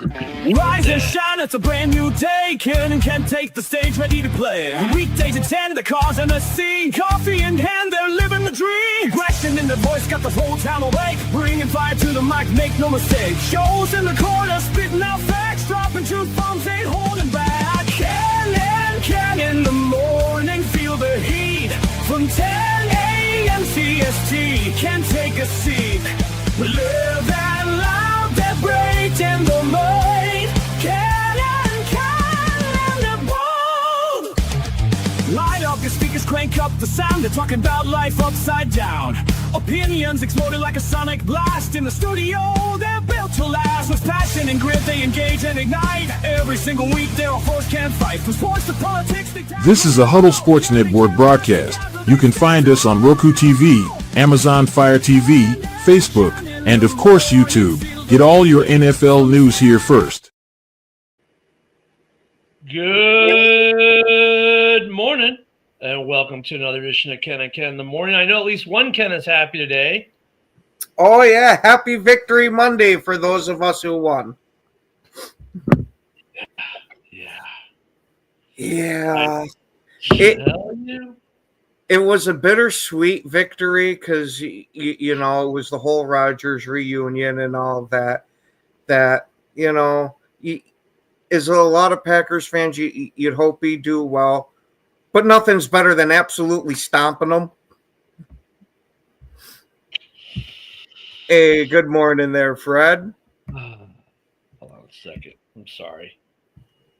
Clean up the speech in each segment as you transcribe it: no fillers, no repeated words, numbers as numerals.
Rise and shine, it's a brand new day. Ken can take the stage, ready to play. Weekdays at 10, the cars and the scene. Coffee in hand, they're living the dream. Question in the voice, got the whole town awake. Bringing fire to the mic, make no mistake. Shows in the corner, spitting out facts. Dropping truth bombs, ain't holding back. Ken in the morning, feel the heat. From 10 a.m. CST, can take a seat. Live and loud, that break in the mind. Ken and the bold. Light up your speakers, crank up the sound. They're talking about life upside down. Opinions exploded like a sonic blast. In the studio, they're built to last. With passion and grit, they engage and ignite. Every single week, their force can fight. From sports to politics, This is a Huddle Sports Network broadcast. You can find us on Roku TV, Amazon Fire TV, Facebook, and of course YouTube. Get all your NFL news here first. Good morning, and welcome to another edition of Ken and Ken in the Morning. I know at least one Ken is happy today. Oh, yeah. Happy Victory Monday for those of us who won. Yeah. It was a bittersweet victory because, you know, it was the whole Rodgers reunion and all that. That, you know, as a lot of Packers fans, you'd hope he'd do well. But nothing's better than absolutely stomping them. Hey, good morning there, Fred. Hold on a second. I'm sorry.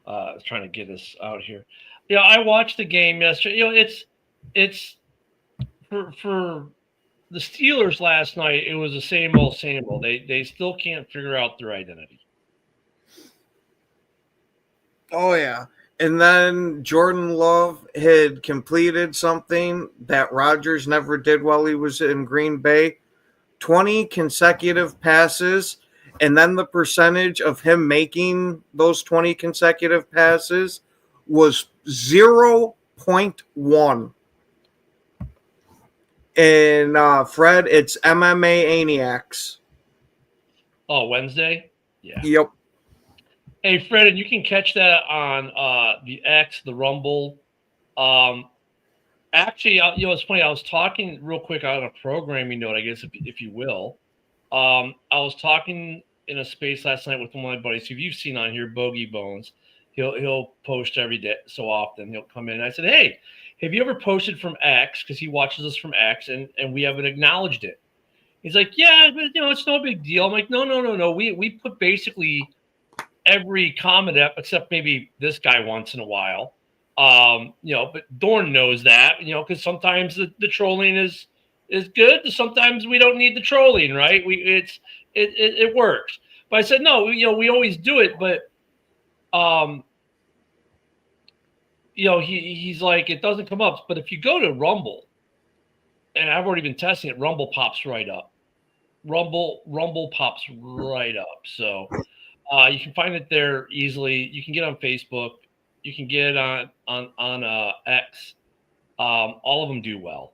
I was trying to get us out here. Yeah, I watched the game yesterday. You know, it's for the Steelers last night. It was the same old, same old. They still can't figure out their identity. Oh, yeah. And then Jordan Love had completed something that Rodgers never did while he was in Green Bay. 20 consecutive passes, and then the percentage of him making those 20 consecutive passes was 0.1. And Fred, it's MMA Aniacs. Oh, Wednesday? Yeah. Yep. Hey, Fred, and you can catch that on the X, the Rumble. Actually, you know, it's funny. I was talking real quick on a programming note, I guess, if you will. I was talking in a space last night with one of my buddies who you've seen on here, Bogey Bones. He'll post every day so often. He'll come in. I said, hey, have you ever posted from X? Because he watches us from X, and we haven't acknowledged it. He's like, yeah, but you know, it's no big deal. I'm like, no. We put basically every comment up except maybe this guy once in a while. You know, but Dorn knows that, you know, because sometimes the trolling is good. Sometimes we don't need the trolling, right? It works. But I said, no, you know, we always do it. But, you know, he's like, it doesn't come up. But if you go to Rumble, and I've already been testing it, Rumble pops right up. Rumble pops right up. So you can find it there easily. You can get on Facebook. You can get it on X. All of them do well.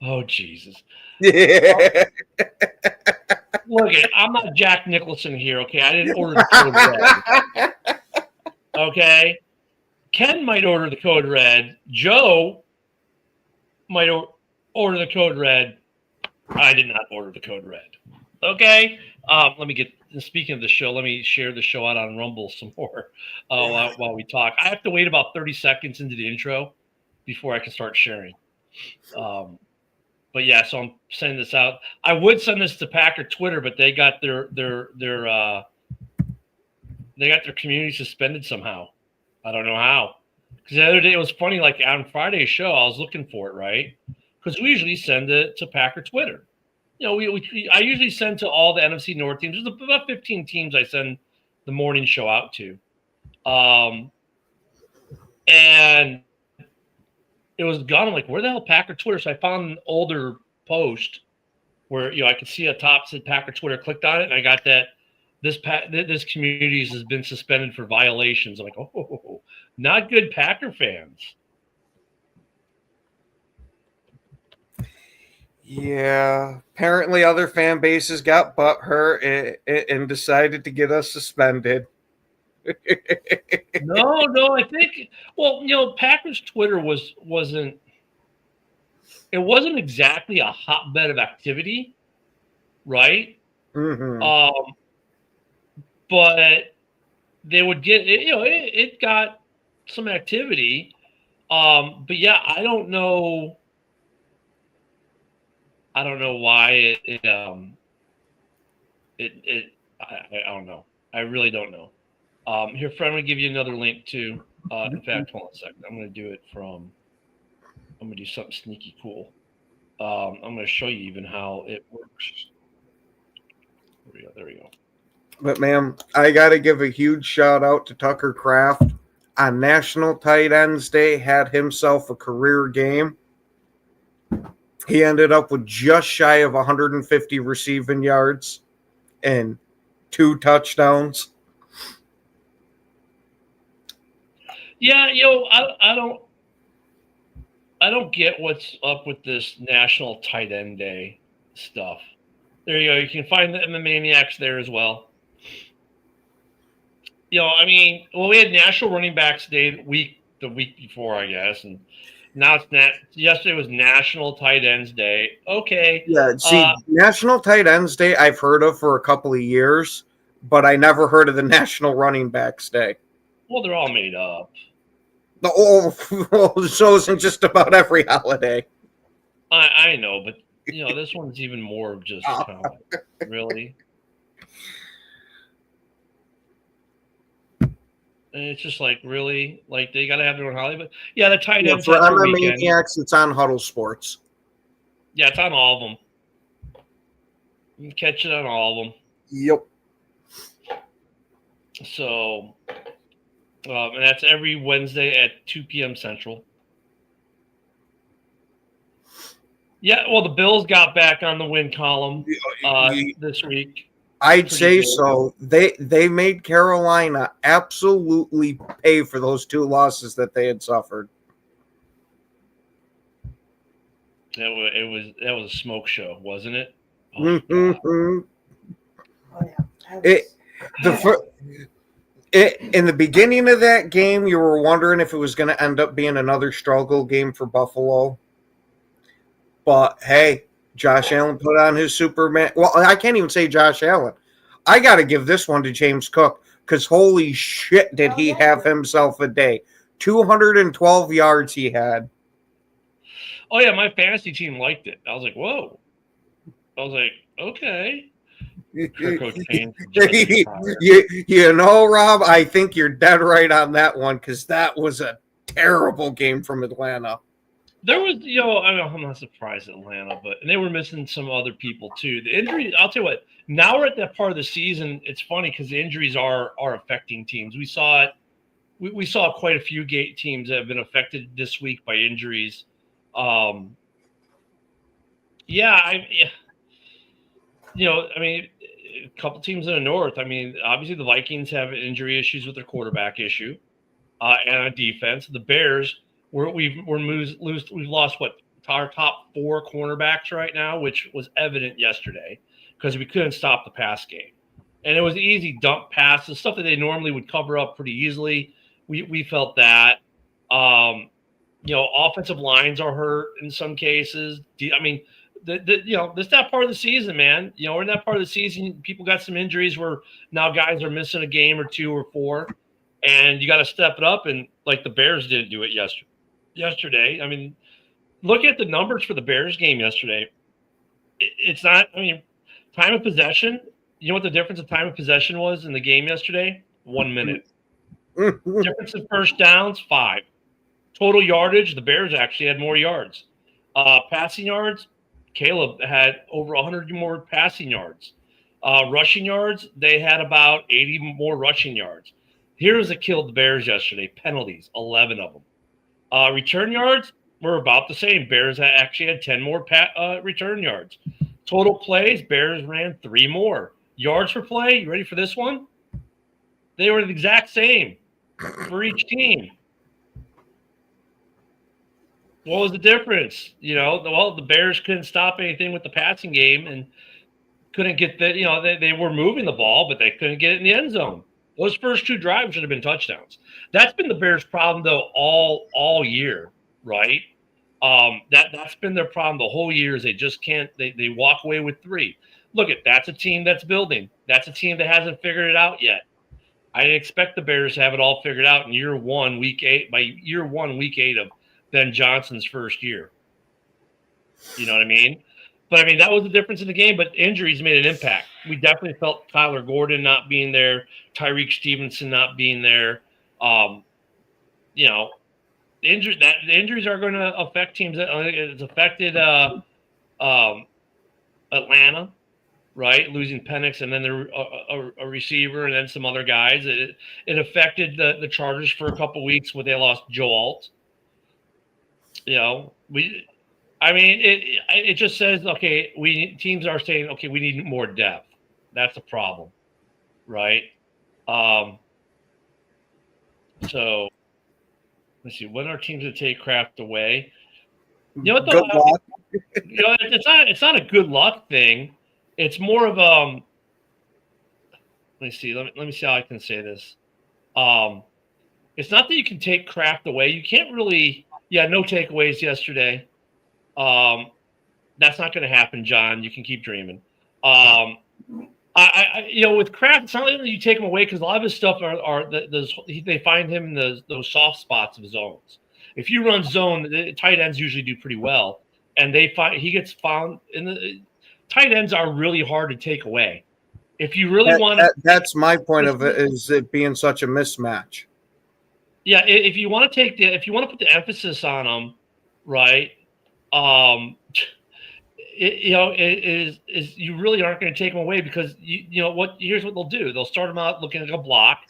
Oh, Jesus. Yeah. Look, I'm not Jack Nicholson here, okay? I didn't order the code red. Okay? Ken might order the code red. Joe might order the code red. I did not order the code red. Okay? Let me get – speaking of the show, let me share the show out on Rumble some more while we talk. I have to wait about 30 seconds into the intro before I can start sharing. But, yeah, so I'm sending this out. I would send this to Packer Twitter, but they got their community suspended somehow. I don't know how. Because the other day it was funny, like on Friday's show, I was looking for it, right? Because we usually send it to Packer Twitter. You know, I usually send to all the NFC North teams. There's about 15 teams I send the morning show out to. And it was gone. I'm like, where the hell Packer Twitter? So I found an older post where, you know, I could see a top said Packer Twitter, clicked on it, and I got that this community has been suspended for violations. I'm like, oh, not good Packer fans. Yeah, apparently other fan bases got butthurt and decided to get us suspended. No, I think Packers Twitter wasn't exactly a hotbed of activity, right? Mhm. But they would get it got some activity. But yeah, I don't know why I don't know. I really don't know. Here, friend, I'm gonna give you another link too. In fact, hold on a second. I'm gonna do something sneaky cool. I'm gonna show you even how it works. There we go. But man, I got to give a huge shout out to Tucker Kraft on National Tight Ends Day. Had himself a career game. He ended up with just shy of 150 receiving yards and 2 touchdowns. Yeah, I don't get what's up with this National Tight End Day stuff. There you go. You can find the Maniacs there as well. I mean, we had National Running Backs Day the week before, I guess, and now yesterday was National Tight Ends Day. Okay. Yeah, see, National Tight Ends Day I've heard of for a couple of years, but I never heard of the National Running Backs Day. Well, they're all made up. So isn't just about every holiday. I know, but this one's even more of just really. And it's just like, really? Like, they got to have their own holiday? But yeah, the tight ends. For MMA Maniacs, it's on Huddle Sports. Yeah, it's on all of them. You can catch it on all of them. Yep. So, and that's every Wednesday at 2 p.m. Central. Yeah, well, the Bills got back on the win column this week. I'd say so. They made Carolina absolutely pay for those 2 losses that they had suffered. That was a smoke show, wasn't it? In the beginning of that game, you were wondering if it was going to end up being another struggle game for Buffalo. But hey, Josh Allen put on his Superman. Well, I can't even say Josh Allen. I got to give this one to James Cook because holy shit, did he have himself a day. 212 yards he had. Oh, yeah, my fantasy team liked it. I was like, whoa. I was like, okay. Rob, I think you're dead right on that one because that was a terrible game from Atlanta. There was, I'm not surprised at Atlanta, but they were missing some other people too. The injuries, I'll tell you what, now we're at that part of the season. It's funny because the injuries are affecting teams. We saw it. We saw quite a few teams that have been affected this week by injuries. I mean, a couple teams in the North. I mean, obviously the Vikings have injury issues with their quarterback issue and on defense. The Bears. We've lost our top 4 cornerbacks right now, which was evident yesterday because we couldn't stop the pass game, and it was easy dump passes, stuff that they normally would cover up pretty easily. We felt that. Offensive lines are hurt in some cases. I mean, this that part of the season, man. We're in that part of the season. People got some injuries where now guys are missing a game or 2 or 4, and you got to step it up. And like the Bears didn't do it yesterday. I mean, look at the numbers for the Bears game yesterday. It's not, I mean, time of possession. You know what the difference of time of possession was in the game yesterday? 1 minute. Difference in first downs, 5. Total yardage, the Bears actually had more yards. Passing yards, Caleb had over 100 more passing yards. Rushing yards, they had about 80 more rushing yards. Here's what killed the Bears yesterday. Penalties, 11 of them. Return yards were about the same. Bears actually had 10 more return yards. Total plays, Bears ran 3 more. Yards per play, you ready for this one? They were the exact same for each team. What was the difference? Well, the Bears couldn't stop anything with the passing game and couldn't get they were moving the ball, but they couldn't get it in the end zone. Those first 2 drives should have been touchdowns. That's been the Bears' problem though all year, right? That's been their problem the whole year is they just can't they walk away with 3. Look, that's a team that's building. That's a team that hasn't figured it out yet. I expect the Bears to have it all figured out in year 1, week 8, by year 1, week 8 of Ben Johnson's first year. You know what I mean? But I mean, that was the difference in the game, but injuries made an impact. We definitely felt Tyler Gordon not being there, Tyreek Stevenson not being there. The injuries are going to affect teams. It's affected Atlanta, right? Losing Penix and then a receiver and then some other guys. It affected the Chargers for a couple weeks when they lost Joe Alt. It just says, okay, teams are saying, okay, we need more depth. That's a problem, right? So let's see. When are teams to take Kraft away? You know what? Good luck. It's not a good luck thing. It's more of let me see. Let me see how I can say this. It's not that you can take Kraft away. You can't really. Yeah, no takeaways yesterday. That's not going to happen, John. You can keep dreaming. With Kraft, it's not that you take him away because a lot of his stuff they find him in those soft spots of zones. If you run zone, the tight ends usually do pretty well, and he gets found in the tight ends are really hard to take away. If you really that's my point of it is it being such a mismatch. Yeah, if you want to put the emphasis on them, right? You really aren't going to take them away because here's what they'll do. They'll start him out looking like a block.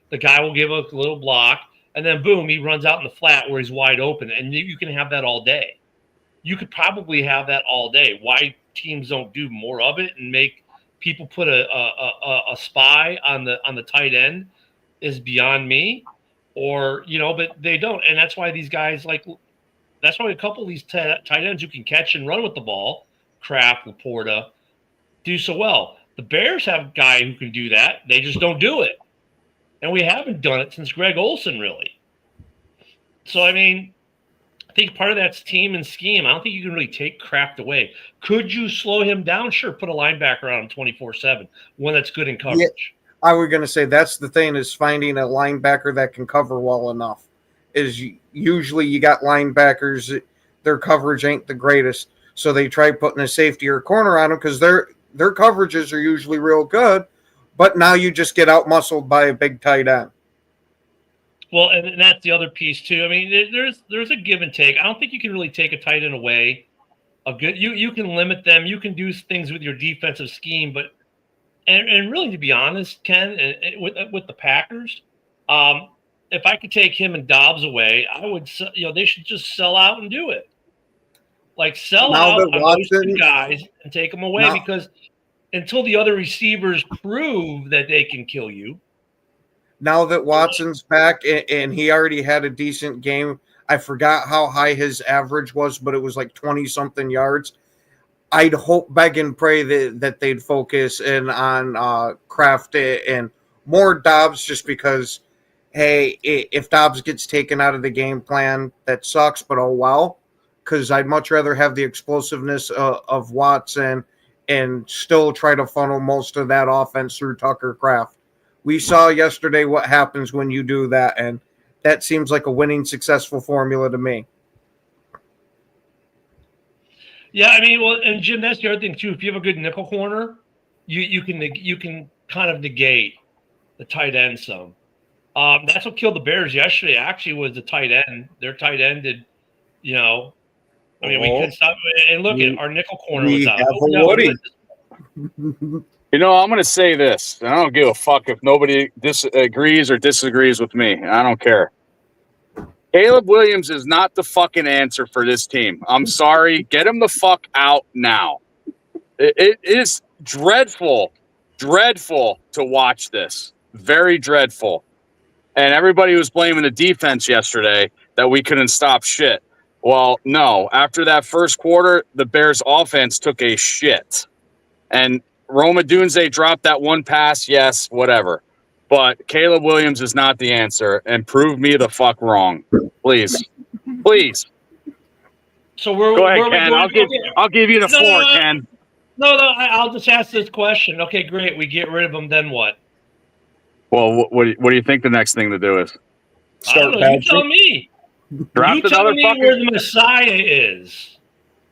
The guy will give a little block and then boom, he runs out in the flat where he's wide open. And you can have that all day. You could probably have that all day. Why teams don't do more of it and make people put a spy on the tight end is beyond me but they don't. And that's why these guys that's why a couple of these tight ends who can catch and run with the ball, Kraft, Laporta, do so well. The Bears have a guy who can do that. They just don't do it. And we haven't done it since Greg Olsen, really. So, I mean, I think part of that's team and scheme. I don't think you can really take Kraft away. Could you slow him down? Sure, put a linebacker on him 24/7, one that's good in coverage. Yeah, I was going to say that's the thing is finding a linebacker that can cover well enough. Is usually you got linebackers, their coverage ain't the greatest, so they try putting a safety or corner on them because their coverages are usually real good, but now you just get out muscled by a big tight end. Well, and that's the other piece too. I mean, there's a give and take. I don't think you can really take a tight end away. You can limit them. You can do things with your defensive scheme, but and really to be honest, Ken, with the Packers. If I could take him and Dobbs away, I would. They should just sell out and do it. Like sell out on those 2 guys and take them away because until the other receivers prove that they can kill you. Now that Watson's back and he already had a decent game, I forgot how high his average was, but it was like 20-something yards. I'd hope, beg, and pray that they'd focus in on Kraft and more Dobbs just because. Hey, if Dobbs gets taken out of the game plan, that sucks, but oh well, because I'd much rather have the explosiveness of Watson and still try to funnel most of that offense through Tucker Kraft. We saw yesterday what happens when you do that, and that seems like a winning, successful formula to me. Yeah, I mean, well, and Jim, that's the other thing too. If you have a good nickel corner, you can kind of negate the tight end some. That's what killed the Bears yesterday. Actually, was the tight end. Their tight end did, we couldn't stop. And look at our nickel corner was out. I'm going to say this. I don't give a fuck if nobody disagrees or disagrees with me. I don't care. Caleb Williams is not the fucking answer for this team. I'm sorry. Get him the fuck out now. It is dreadful to watch this. Very dreadful. And everybody was blaming the defense yesterday that we couldn't stop shit. Well, no. After that first quarter, the Bears offense took a shit. And Roma Dunze dropped that one pass, yes, whatever. But Caleb Williams is not the answer, and prove me the fuck wrong. Please. Please. So we're Go ahead, where Ken. we going? I'll give you the floor, Ken. No, I'll just ask this question. Okay, great. We get rid of him, then what? Well, what do you think the next thing to do is? I don't know. You tell me. Draft You tell another me fucking where the Messiah is.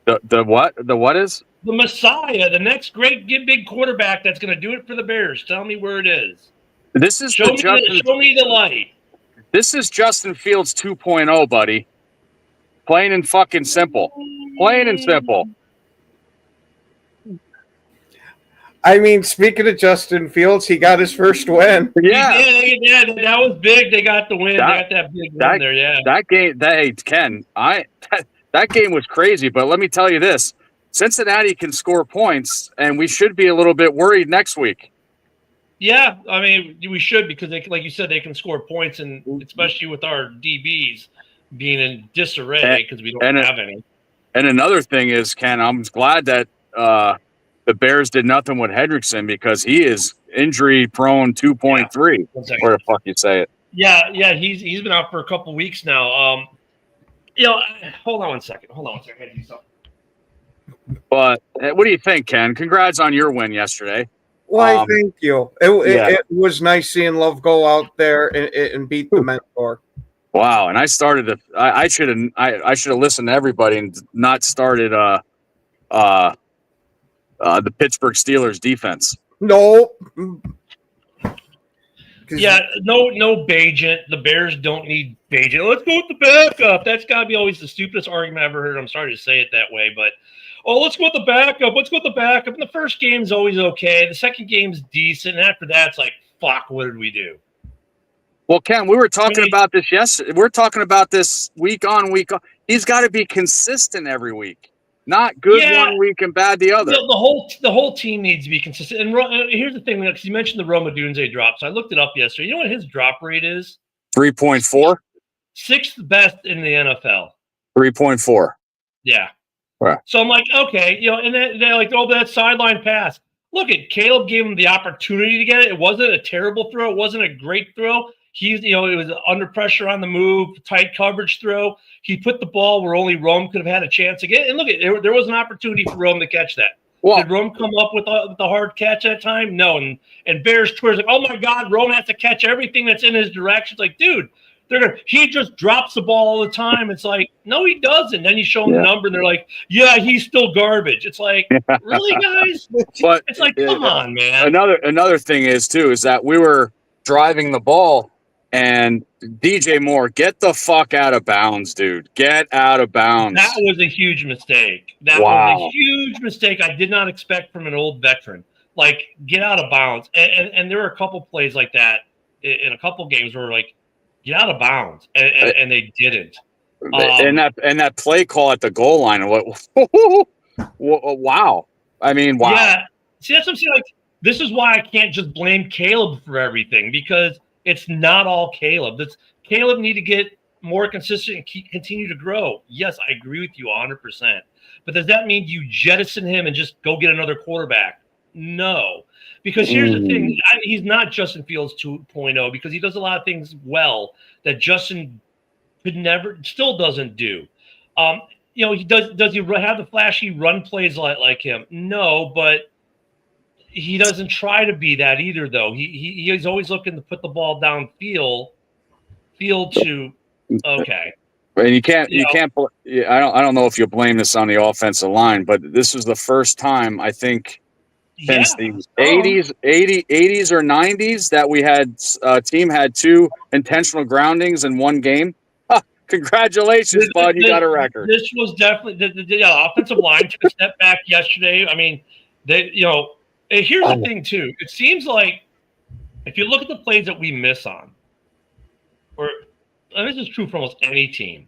the what? The what is? The Messiah, the next great big quarterback that's going to do it for the Bears. Tell me where it is. This is Show me the light. This is Justin Fields 2.0, buddy. Plain and fucking simple. Plain and simple. I mean, speaking of Justin Fields, he got his first win. Yeah. Yeah, that was big. They got the win. They got that big win there, yeah. That game, Ken, that game was crazy, but let me tell you this. Cincinnati can score points, and we should be a little bit worried next week. Yeah, I mean, we should because, they, like you said, they can score points, and especially with our DBs being in disarray because we don't have any. And another thing is, Ken, I'm glad that the Bears did nothing with Hendrickson because he is injury-prone 2.3. Yeah. Where the fuck you say it? Yeah, he's been out for a couple weeks now. Hold on one second. I gotta do something. But what do you think, Ken? Congrats on your win yesterday. Why, thank you. It was nice seeing Love go out there and beat the mentor. Wow, and I started I should have listened to everybody and not started the Pittsburgh Steelers defense. No. Yeah, no Bagent. The Bears don't need Bagent. Let's go with the backup. That's got to be always the stupidest argument I've ever heard. I'm sorry to say it that way, but let's go with the backup. Let's go with the backup. And the first game's always okay. The second game's decent. And after that, it's like, fuck, what did we do? Well, Ken, we were talking about this yesterday. We're talking about this week on, week on. He's got to be consistent every week. Not good one week and bad the other. The whole team needs to be consistent. And here's the thing, because you mentioned the Roma Dunze drop. So I looked it up yesterday. You know what his drop rate is? 3.4? Sixth best in the NFL. 3.4. Yeah. Right. So I'm like, okay, and they're like, that sideline pass. Look, Caleb gave him the opportunity to get it. It wasn't a terrible throw. It wasn't a great throw. It was under pressure on the move, tight coverage throw. He put the ball where only Rome could have had a chance to get it. And look, there was an opportunity for Rome to catch that. Well, did Rome come up with the hard catch that time? No. And Bears Twitter's like, oh my God, Rome has to catch everything that's in his direction. It's like, dude, he just drops the ball all the time. It's like, no, he doesn't. Then you show them the number, and they're like, yeah, he's still garbage. It's like, really, guys? But it's like, come on, man. Another thing is that we were driving the ball. And DJ Moore, get the fuck out of bounds, dude. Get out of bounds. That was a huge mistake. That was a huge mistake I did not expect from an old veteran. Like, get out of bounds. And there were a couple plays like that in a couple games where like, get out of bounds. And they didn't. And that play call at the goal line. Wow. I mean, wow. Yeah. See, that's what I'm saying. Like, this is why I can't just blame Caleb for everything, because it's not all Caleb. Caleb need to get more consistent and continue to grow. Yes, I agree with you 100%. But does that mean you jettison him and just go get another quarterback? No. Because here's the thing. He's not Justin Fields 2.0 because he does a lot of things well that Justin still doesn't do. He does he have the flashy run plays like him? No, but he doesn't try to be that either, though. He's always looking to put the ball downfield to okay. And you can't. I don't know if you blame this on the offensive line, but this was the first time I think since the 80s or 90s that we had team had 2 intentional groundings in one game. Congratulations, bud! You got a record. This was definitely the offensive line took a step back yesterday. I mean, and here's the thing, too. It seems like if you look at the plays that we miss on, and this is true for almost any team,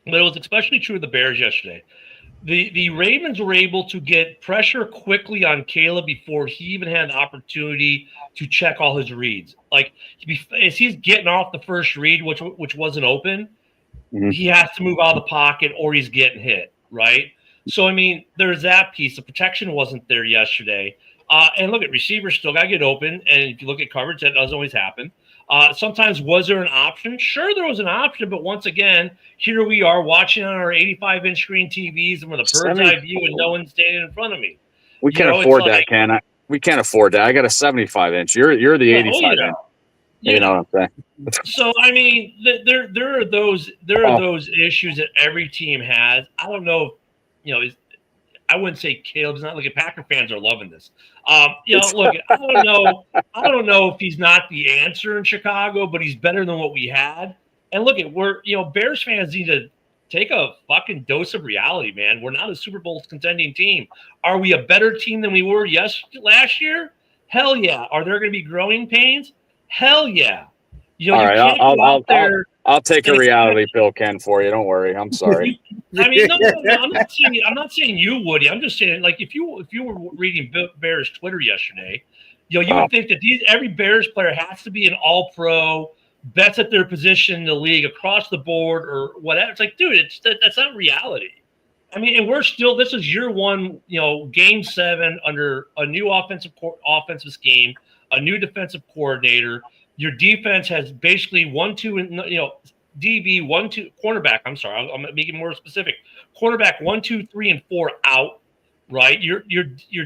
but it was especially true of the Bears yesterday. The Ravens were able to get pressure quickly on Caleb before he even had an opportunity to check all his reads. Like, as he's getting off the first read, which wasn't open, he has to move out of the pocket or he's getting hit, right? So, I mean, there's that piece. The protection wasn't there yesterday. And look at receivers still got to get open. And if you look at coverage, that doesn't always happen. Sometimes was there an option? Sure, there was an option. But once again, here we are watching on our 85-inch screen TVs and with a bird's eye view and no one standing in front of me. We can't afford that, can I? We can't afford that. I got a 75-inch. You're the 85-inch. You know what I'm saying? So I mean, there are those issues that every team has. I don't know, I wouldn't say Caleb's not. Look, Packer fans are loving this. Look, I don't know if he's not the answer in Chicago, but he's better than what we had. And look, Bears fans need to take a fucking dose of reality, man. We're not a Super Bowl contending team. Are we a better team than we were last year? Hell yeah. Are there going to be growing pains? Hell yeah. All right, I'll take a reality pill, Ken, for you. Don't worry. I'm sorry. I mean, no, I'm not saying you, Woody. I'm just saying, like, if you were reading Bears Twitter yesterday, you would think that every Bears player has to be an All-Pro, bets at their position in the league across the board or whatever. It's like, dude, that's not reality. I mean, and we're still. This is year one. Game 7 under a new offensive scheme, a new defensive coordinator. Your defense has basically 1, 2, and DB 1, 2 cornerback. I'm sorry, I'm making more specific. Cornerback 1, 2, 3, and 4 out. Right, your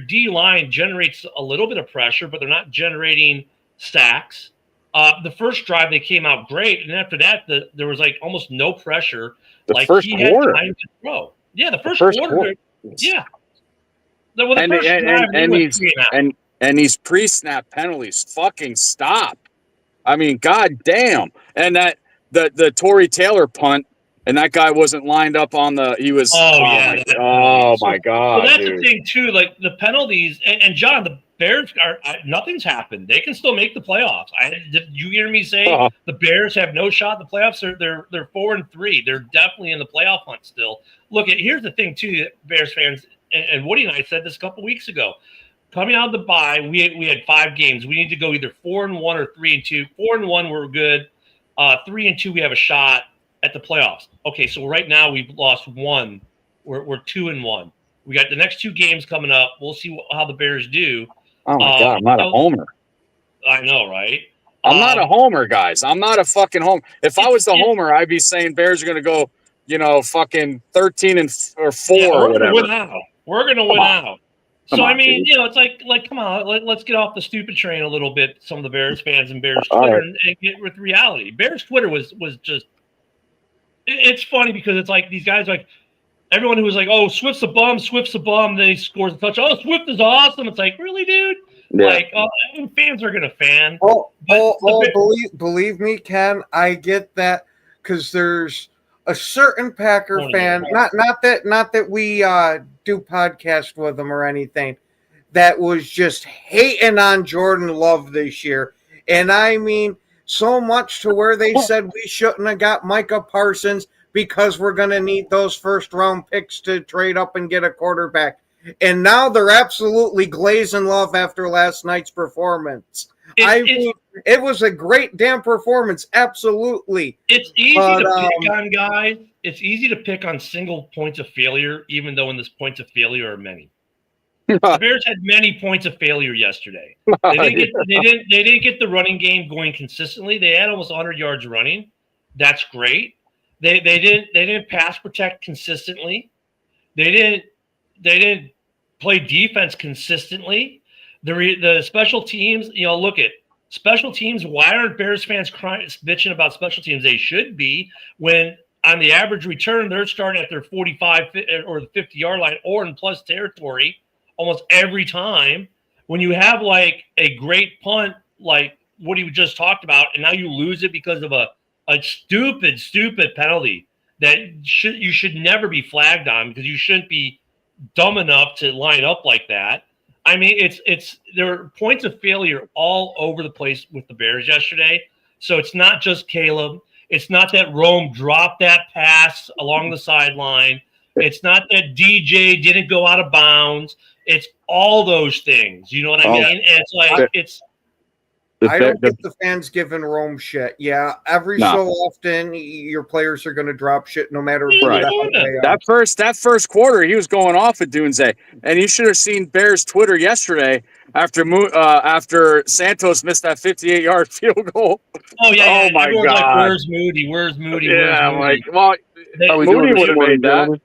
D line generates a little bit of pressure, but they're not generating sacks. The first drive they came out great, and after that, there was like almost no pressure. The first quarter. Had time to throw. Yeah, the first quarter. Yeah. Well, and these pre-snap penalties, fucking stop. I mean, god damn. And that the Torrey Taylor punt, and that guy wasn't lined up on the. He was. My god. Well, that's dude. the thing too. Like the penalties, and John, the Bears are nothing's happened. They can still make the playoffs. Did you hear me say the Bears have no shot in the playoffs? They're 4-3. They're definitely in the playoff hunt still. Look, here's the thing too, Bears fans, and Woody and I said this a couple weeks ago. Coming out of the bye, we had 5 games. We need to go either 4-1 or 3-2. 4-1, we're good. 3-2, we have a shot at the playoffs. Okay, so right now we've lost 1. We're 2-1. We got the next 2 games coming up. We'll see how the Bears do. Oh my god, I'm not a homer. I know, right? I'm not a homer, guys. I'm not a fucking homer. If I was the homer, I'd be saying Bears are going to go, fucking 13-4 or whatever. We're going to win out. So, I mean, it's like, come on, let's get off the stupid train a little bit, some of the Bears fans and Bears Twitter, and get with reality. Bears Twitter was just – it's funny because it's like these guys, like, everyone who was like, oh, Swift's a bum, then he scores a touch. Oh, Swift is awesome. It's like, really, dude? Yeah. Like, fans are going to fan. Believe me, Ken, I get that because there's a certain Packer fan, not that we do podcast with them or anything, that was just hating on Jordan Love this year. And I mean, so much to where they said we shouldn't have got Micah Parsons because we're going to need those first-round picks to trade up and get a quarterback. And now they're absolutely glazing Love after last night's performance. It was a great damn performance, absolutely. It's easy to pick on guys. It's easy to pick on single points of failure, even though in this points of failure are many. The Bears had many points of failure yesterday. They didn't get the running game going consistently. They had almost 100 yards running. That's great. They didn't pass protect consistently. They didn't play defense consistently. The special teams, look at special teams. Why aren't Bears fans bitching about special teams? They should be, when on the average return, they're starting at their 45 or the 50-yard line or in plus territory almost every time. When you have like a great punt, like what he just talked about, and now you lose it because of a stupid penalty that you should never be flagged on, because you shouldn't be dumb enough to line up like that. I mean, there are points of failure all over the place with the Bears yesterday. So it's not just Caleb. It's not that Rome dropped that pass along the sideline. It's not that DJ didn't go out of bounds. It's all those things. You know what I mean? And it's like I don't get the fans giving Rome shit. Yeah, every so often your players are going to drop shit no matter who Right. the hell they are. That first quarter, he was going off at Dunze, and you should have seen Bears Twitter yesterday after Santos missed that 58-yard field goal. Oh yeah, oh my everyone's God! Like, where's Moody? Where's Moody? Yeah, Where's I'm Moody? like, well, Moody would have made that.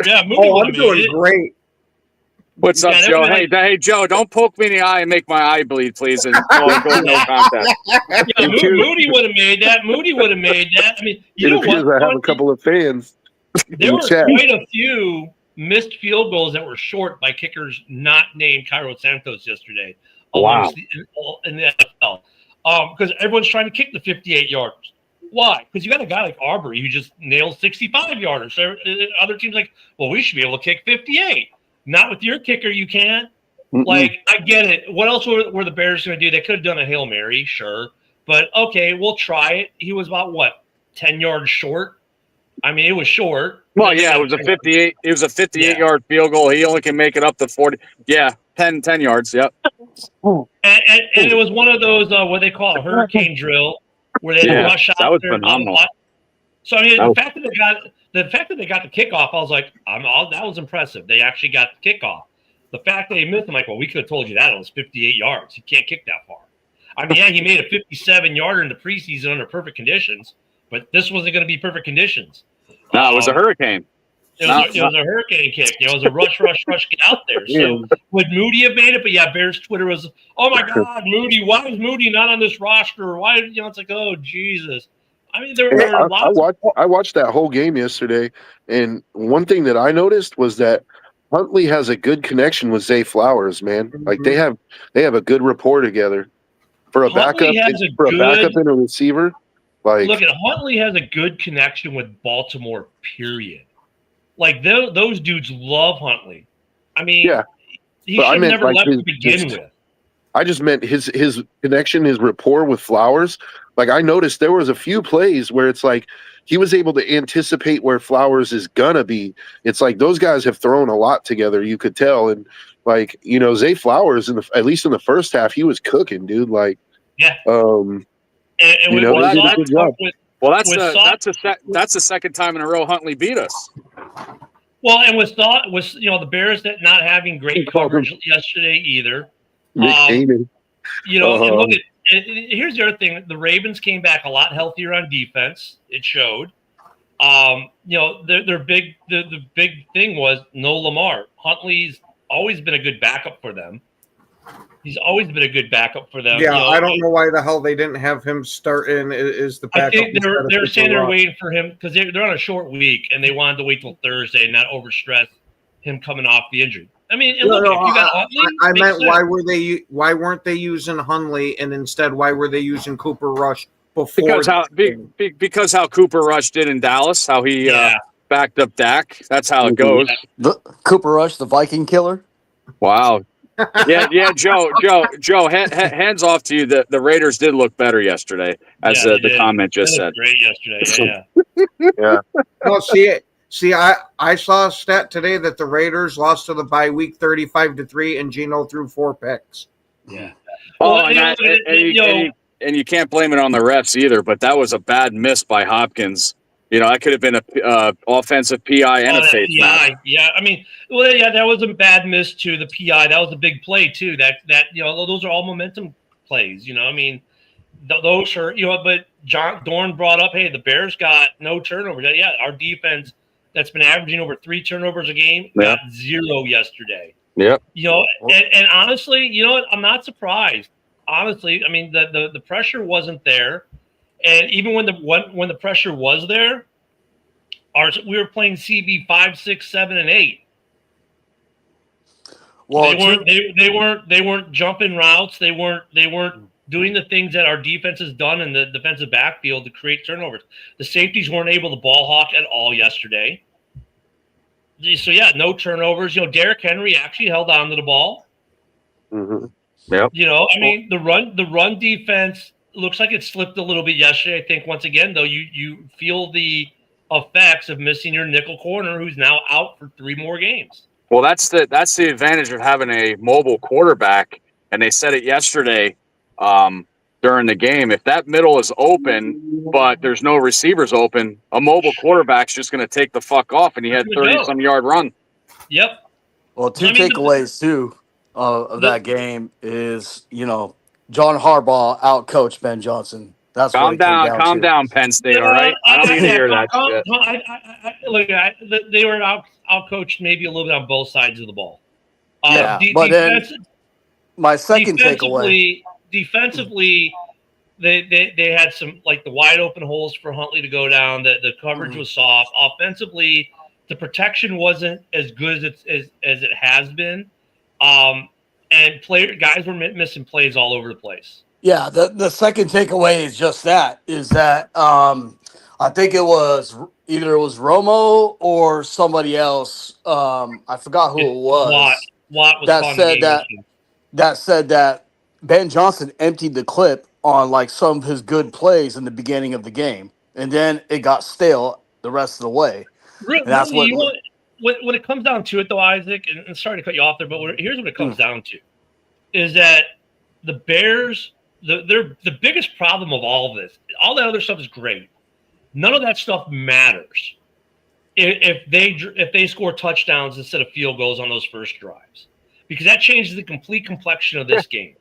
Yeah, Moody Oh, would I'm have doing made it. great. What's up, Yeah, Joe? like- Hey, Joe, don't poke me in the eye and make my eye bleed, please, and go no contact. Yeah, Moody would have made that. Moody would have made that. I mean, you It know appears what? I have a couple of fans. There were chat. quite a few missed field goals that were short by kickers not named Cairo Santos yesterday. Wow. In the NFL. Because everyone's trying to kick the 58 yards. Why? Because you got a guy like Arbery who just nails 65-yarders. So other teams like, well, we should be able to kick 58. Not with your kicker, you can't. Like, I get it. What else were the Bears going to do? They could have done a Hail Mary, sure. But, okay, we'll try it. He was about, 10 yards short? I mean, it was short. Well, yeah, it was a 58. It was a 58-yard field goal. He only can make it up to 40. Yeah, 10 yards. Yep. And it was one of those what they call a hurricane drill, where they rush out. That was there phenomenal. So I mean, the fact that they got the kickoff, I was like, that was impressive. They actually got the kickoff. The fact that they missed, I'm like, well, we could have told you that it was 58 yards. You can't kick that far. I mean, yeah, he made a 57-yarder in the preseason under perfect conditions, but this wasn't going to be perfect conditions. No, it was a hurricane. It was a hurricane kick. It was a rush, get out there. So would Moody have made it? But yeah, Bears Twitter was, oh my God, Moody, why is Moody not on this roster? Why, it's like, oh Jesus. I mean, there were lots. I watched that whole game yesterday, and one thing that I noticed was that Huntley has a good connection with Zay Flowers, man. Like they have a good rapport together. For a Huntley backup and a receiver, like look at Huntley has a good connection with Baltimore. Period. Like those dudes love Huntley. I mean, he should have never left to begin with. I just meant his connection, his rapport with Flowers. Like I noticed there was a few plays where it's like he was able to anticipate where Flowers is gonna be. It's like those guys have thrown a lot together, you could tell. And like, Zay Flowers at least in the first half, he was cooking, dude. Like, yeah. And that's the second time in a row Huntley beat us. Well, and with the Bears that not having great coverage yesterday either. And look at here's the other thing: the Ravens came back a lot healthier on defense. It showed. Their big the big thing was no Lamar. Huntley's always been a good backup for them. He's always been a good backup for them. Yeah, I don't know why the hell they didn't have him start in as the backup. I think they're saying they're waiting for him because they're on a short week and they wanted to wait till Thursday and not overstress him coming off the injury. I mean, if you got Huntley, I meant sense. Why weren't they using Huntley and instead why were they using Cooper Rush before? Because how Cooper Rush did in Dallas, how he backed up Dak. That's how it goes. The Cooper Rush, the Viking killer. Wow. Yeah, Joe. Hands off to you. The Raiders did look better yesterday, as the comment just said. Great yesterday. Yeah. No, see, I saw a stat today that the Raiders lost to the bye week 35-3, and Geno threw 4 picks. Yeah. And you can't blame it on the refs either. But that was a bad miss by Hopkins. That could have been a offensive PI and a face mask. Yeah, I mean, that was a bad miss to the PI. That was a big play too. That those are all momentum plays. I mean, those are But John Dorn brought up, hey, the Bears got no turnovers. Yeah, our defense that's been averaging over 3 turnovers a game got 0 yesterday. Yep. And honestly, I'm not surprised. Honestly, I mean, the pressure wasn't there. And even when the pressure was there, we were playing CB 5, 6, 7, and 8. Well, they weren't jumping routes. They weren't doing the things that our defense has done in the defensive backfield to create turnovers. The safeties weren't able to ball hawk at all yesterday. So yeah, no turnovers. Derrick Henry actually held on to the ball. Mm-hmm. Yep. I mean, the run defense looks like it slipped a little bit yesterday. I think once again, though, you feel the effects of missing your nickel corner, who's now out for 3 more games. Well, that's the advantage of having a mobile quarterback, and they said it yesterday. during the game. If that middle is open, but there's no receivers open, a mobile quarterback's just going to take the fuck off, and he had 30-some yard run. Yep. Well, two I mean, takeaways too of that game is, John Harbaugh outcoached Ben Johnson. That's Calm what it came down, to. down, Penn State. All right, I don't need to hear that shit. Look, they were outcoached maybe a little bit on both sides of the ball. Yeah, but then my second takeaway. Defensively, they had some, like, the wide open holes for Huntley to go down. The coverage was soft. Offensively, the protection wasn't as good as it has been, and guys were missing plays all over the place. Yeah, the second takeaway is just that I think it was either Romo or somebody else. I forgot who it was. Watt was that said that Ben Johnson emptied the clip on like some of his good plays in the beginning of the game, and then it got stale the rest of the way. Really, that's when it comes down to it, though, Isaac, and sorry to cut you off there, but here's what it comes down to: is that the Bears, the biggest problem of all of this, all that other stuff is great. None of that stuff matters if they score touchdowns instead of field goals on those first drives, because that changes the complete complexion of this game.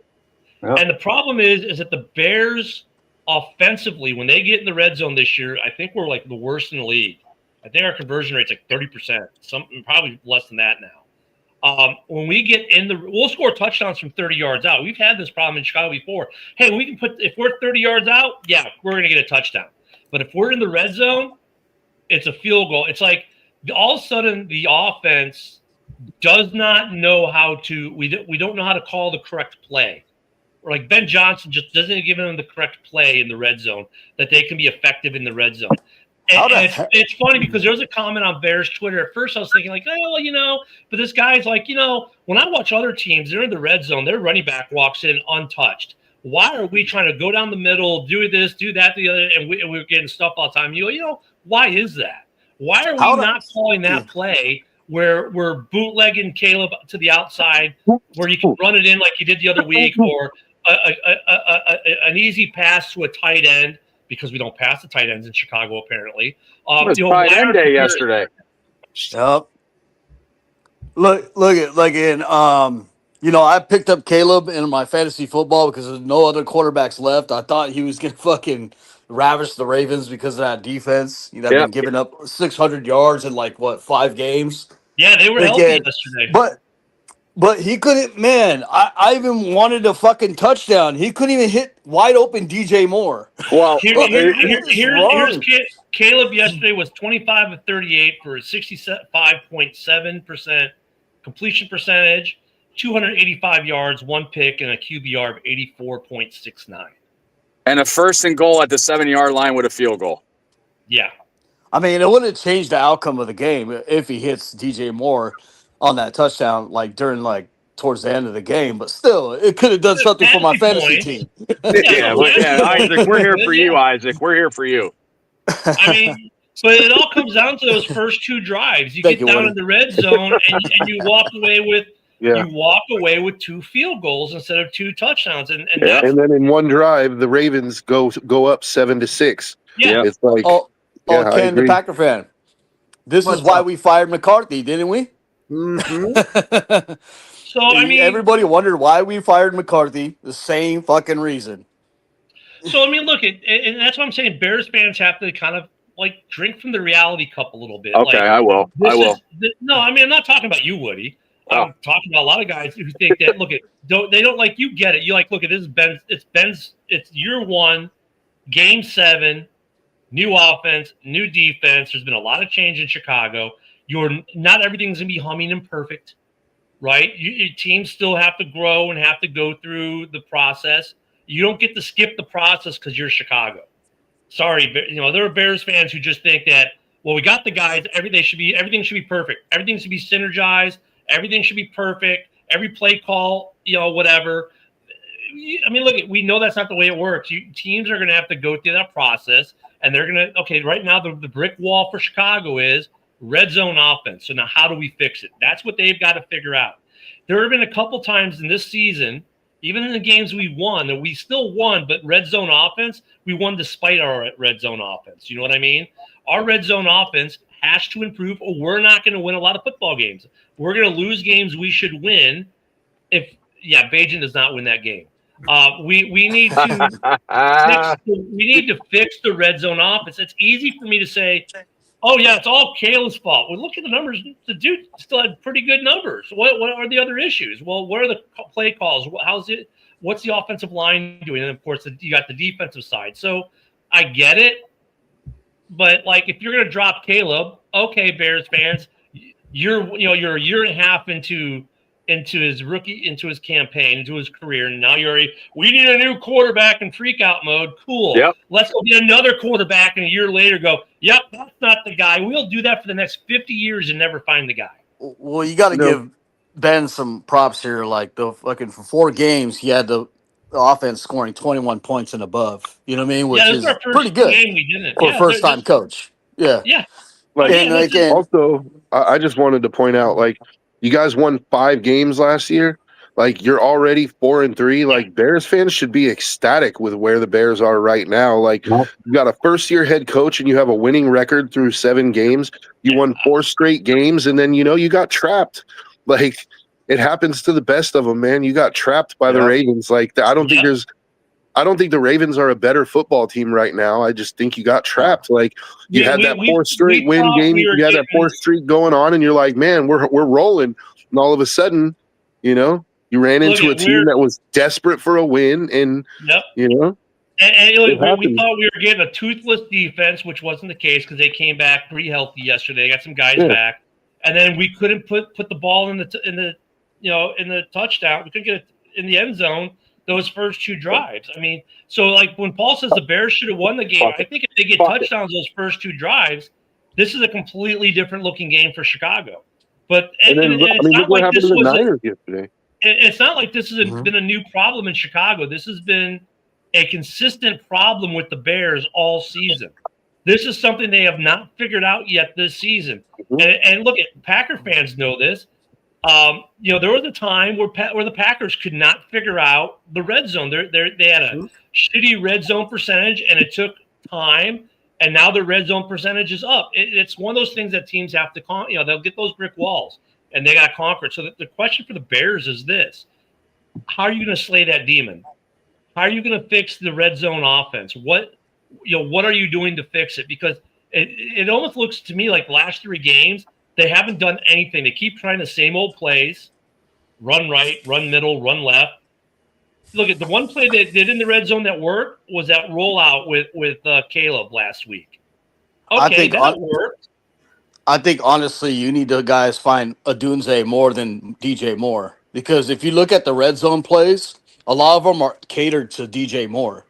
Yep. And the problem is that the Bears offensively, when they get in the red zone this year, I think we're like the worst in the league. I think our conversion rate's like 30%, something probably less than that now. When we get we'll score touchdowns from 30 yards out. We've had this problem in Chicago before. Hey, if we're 30 yards out, yeah, we're going to get a touchdown. But if we're in the red zone, it's a field goal. It's like all of a sudden the offense does not know how to. We don't know how to call the correct play. Or like Ben Johnson just doesn't give them the correct play in the red zone that they can be effective in the red zone. And it's funny because there was a comment on Bears Twitter. At first I was thinking like, but this guy's like, when I watch other teams, they're in the red zone, their running back walks in untouched. Why are we trying to go down the middle, do this, do that, the other, and we're getting stuff all the time? Why is that? Why are we not calling that play where we're bootlegging Caleb to the outside, where you can run it in like you did the other week, or an easy pass to a tight end, because we don't pass the tight ends in Chicago apparently. It was tight end day yesterday. Yep. I picked up Caleb in my fantasy football because there's no other quarterbacks left. I thought he was gonna fucking ravish the Ravens because of that defense. Been giving up 600 yards in 5 games. Yeah, they were healthy yesterday. But he couldn't, man. I even wanted a fucking touchdown. He couldn't even hit wide open DJ Moore. Well, here's Caleb yesterday was 25 of 38 for a 65.7% completion percentage, 285 yards, 1 pick, and a QBR of 84.69. And a 1st and goal at the 7-yard line with a field goal. Yeah. I mean, it wouldn't have changed the outcome of the game if he hits DJ Moore on that touchdown, towards the end of the game, but still, it could have done something for my fantasy team. Isaac, we're here for you, Isaac. We're here for you. I mean, but it all comes down to those first 2 drives. You get down in the red zone and you walk away with you walk away with 2 field goals instead of 2 touchdowns, and then in one drive, the Ravens go up 7-6. Yeah, it's like Ken, the Packer fan. This is why we fired McCarthy, didn't we? Mm-hmm. So I mean, everybody wondered why we fired McCarthy. The same fucking reason. So I mean, look, and that's what I'm saying. Bears fans have to kind of drink from the reality cup a little bit. Okay, I will. No, I mean, I'm not talking about you, Woody. I'm talking about a lot of guys who think that they don't like you. Get it? You look at this. It's year 1, game 7, new offense, new defense. There's been a lot of change in Chicago. Not everything's gonna be humming and perfect, right? Your teams still have to grow and have to go through the process. You don't get to skip the process because you're Chicago. Sorry, but there are Bears fans who just think that, well, we got the guys. Everything should be perfect. Everything should be synergized. Everything should be perfect. Every play call, whatever. I mean, look, we know that's not the way it works. Teams are going to have to go through that process, and they're going to, right now the brick wall for Chicago is red zone offense. So now how do we fix it? That's what they've got to figure out. There have been a couple times in this season Even in the games we won, and we still won, but red zone offense, we won despite our red zone offense. You know what I mean? Our red zone offense has to improve, or we're not going to win a lot of football games. We're going to lose games we should win if Bajan does not win that game. We need to fix the red zone offense. It's easy for me to say, oh yeah, it's all Caleb's fault. Well, look at the numbers. The dude still had pretty good numbers. What are the other issues? Well, what are the play calls? What's the offensive line doing? And of course, you got the defensive side. So I get it, but like if you're going to drop Caleb, okay, Bears fans, you're a year and a half into his campaign, into his career, and now we need a new quarterback in freak out mode. Cool. Yep. Let's go get another quarterback, and a year later go, yep, that's not the guy. We'll do that for the next 50 years and never find the guy. Well, you got to give Ben some props here. Like the fucking for 4 games, he had the offense scoring 21 points and above. You know what I mean? Which is pretty good game we didn't. for a first-time coach. Yeah. Yeah. Like, and also, I just wanted to point out, like, you guys won 5 games last year. Like, you're already 4-3. Like, Bears fans should be ecstatic with where the Bears are right now. Like, you got a first-year head coach and you have a winning record through 7 games. You won 4 straight games, and then, you got trapped. Like, it happens to the best of them, man. You got trapped by the Ravens. Like, I don't think the Ravens are a better football team right now. I just think you got trapped. Like, you had that 4 straight win game. You had that 4 streak going on, and you're like, man, we're rolling. And all of a sudden, you ran into a team that was desperate for a win, and And we thought we were getting a toothless defense, which wasn't the case because they came back pretty healthy yesterday. They got some guys back, and then we couldn't put the ball in the touchdown. We couldn't get it in the end zone those first 2 drives. I mean, so like when Paul says the Bears should have won the game, I think if they get touchdowns those first 2 drives, this is a completely different looking game for Chicago. But look what happened to the Niners yesterday. It's not like this has been a new problem in Chicago. This has been a consistent problem with the Bears all season. This is something they have not figured out yet this season. And look, Packer fans know this. There was a time where the Packers could not figure out the red zone. They had a shitty red zone percentage, and it took time. And now the red zone percentage is up. It's one of those things that teams have to they'll get those brick walls, and they got to conquer it. So the question for the Bears is this: how are you going to slay that demon? How are you going to fix the red zone offense? What are you doing to fix it? Because it almost looks to me like the last 3 games, they haven't done anything. They keep trying the same old plays: run right, run middle, run left. Look at the one play they did in the red zone that worked was that rollout with Caleb last week. Okay, that worked. I think honestly, you need to guys find Odunze more than DJ Moore, because if you look at the red zone plays, a lot of them are catered to DJ Moore,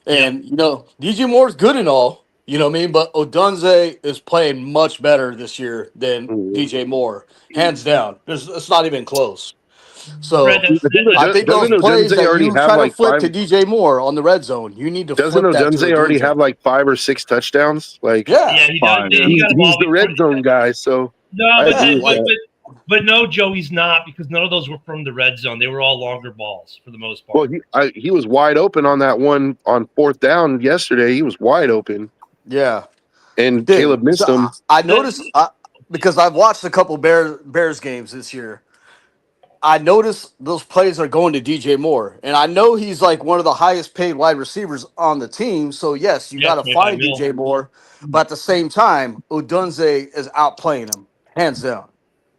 and DJ Moore is good and all. You know what I mean? But Odunze is playing much better this year than DJ Moore, hands down. It's not even close. So I think those plays that you try to flip to DJ Moore on the red zone, you need to. Doesn't Odunze already have like 5 or 6 touchdowns? Like, he does. He's the red zone guy. So but no, Joe, he's not, because none of those were from the red zone. They were all longer balls for the most part. Well, he was wide open on that one on 4th down yesterday. He was wide open. Yeah, and Caleb missed him. I noticed because I've watched a couple Bears games this year. I noticed those plays are going to DJ Moore, and I know he's like one of the highest paid wide receivers on the team. So yes, you got to find DJ Moore, but at the same time, Odunze is outplaying him hands down.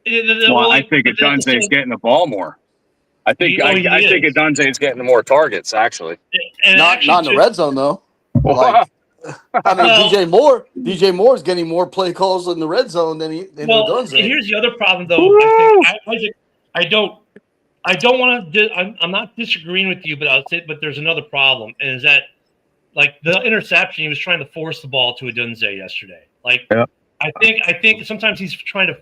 Well, I think Odunze is getting the ball more. I think Odunze is getting more targets actually. Not in the red zone though. Like, I mean, DJ Moore is getting more play calls in the red zone than Odunze. Here's the other problem though. I don't want to. I'm not disagreeing with you, but I'll say. But there's another problem, and is that like the interception? He was trying to force the ball to Odunze yesterday. Like, I think sometimes he's trying to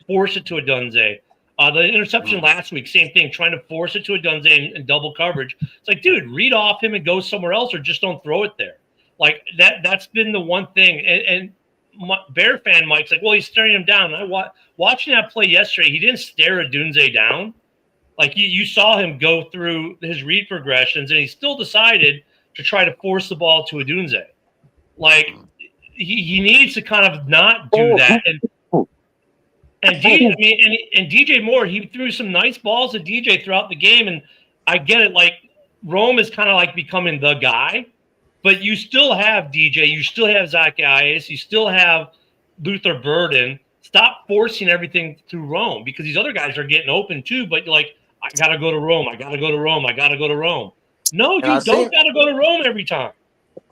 force it to Odunze. The interception last week, same thing, trying to force it to Odunze in double coverage. It's like, dude, read off him and go somewhere else, or just don't throw it there. Like that's been the one thing. And Bear fan Mike's like, well, he's staring him down. Watching that play yesterday, he didn't stare Odunze down. Like you saw him go through his read progressions, and he still decided to try to force the ball to Odunze. Like he needs to kind of not do that. And DJ Moore, he threw some nice balls at DJ throughout the game, and I get it. Like Rome is kind of like becoming the guy, but you still have DJ, you still have Zacchaeus, you still have Luther Burden. Stop forcing everything through Rome because these other guys are getting open too. But you're like, I gotta go to Rome. I gotta go to Rome. I gotta go to Rome. No, you don't gotta go to Rome every time.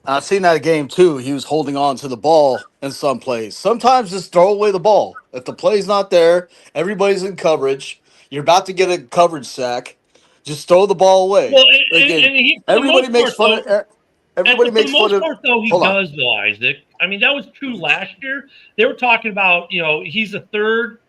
I've seen that game too. He was holding on to the ball in some plays. Sometimes just throw away the ball. If the play's not there, everybody's in coverage. You're about to get a coverage sack. Just throw the ball away. Well, everybody makes fun of. Everybody makes fun of. Though he does, though, Isaac. I mean, that was true last year. They were talking about, he's the third.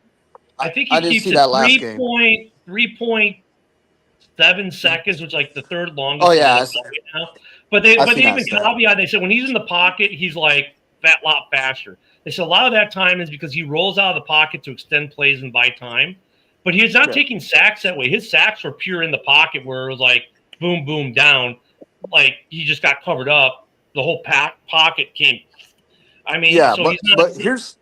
I think he keeps it 3.7 seconds, which is like the third longest. Oh yeah. Right now. But they even caveat. They said when he's in the pocket, he's like a lot faster. They said a lot of that time is because he rolls out of the pocket to extend plays and buy time. But he's not taking sacks that way. His sacks were pure in the pocket, where it was like boom, boom, down. Like he just got covered up. The whole pocket came. I mean, yeah, but here's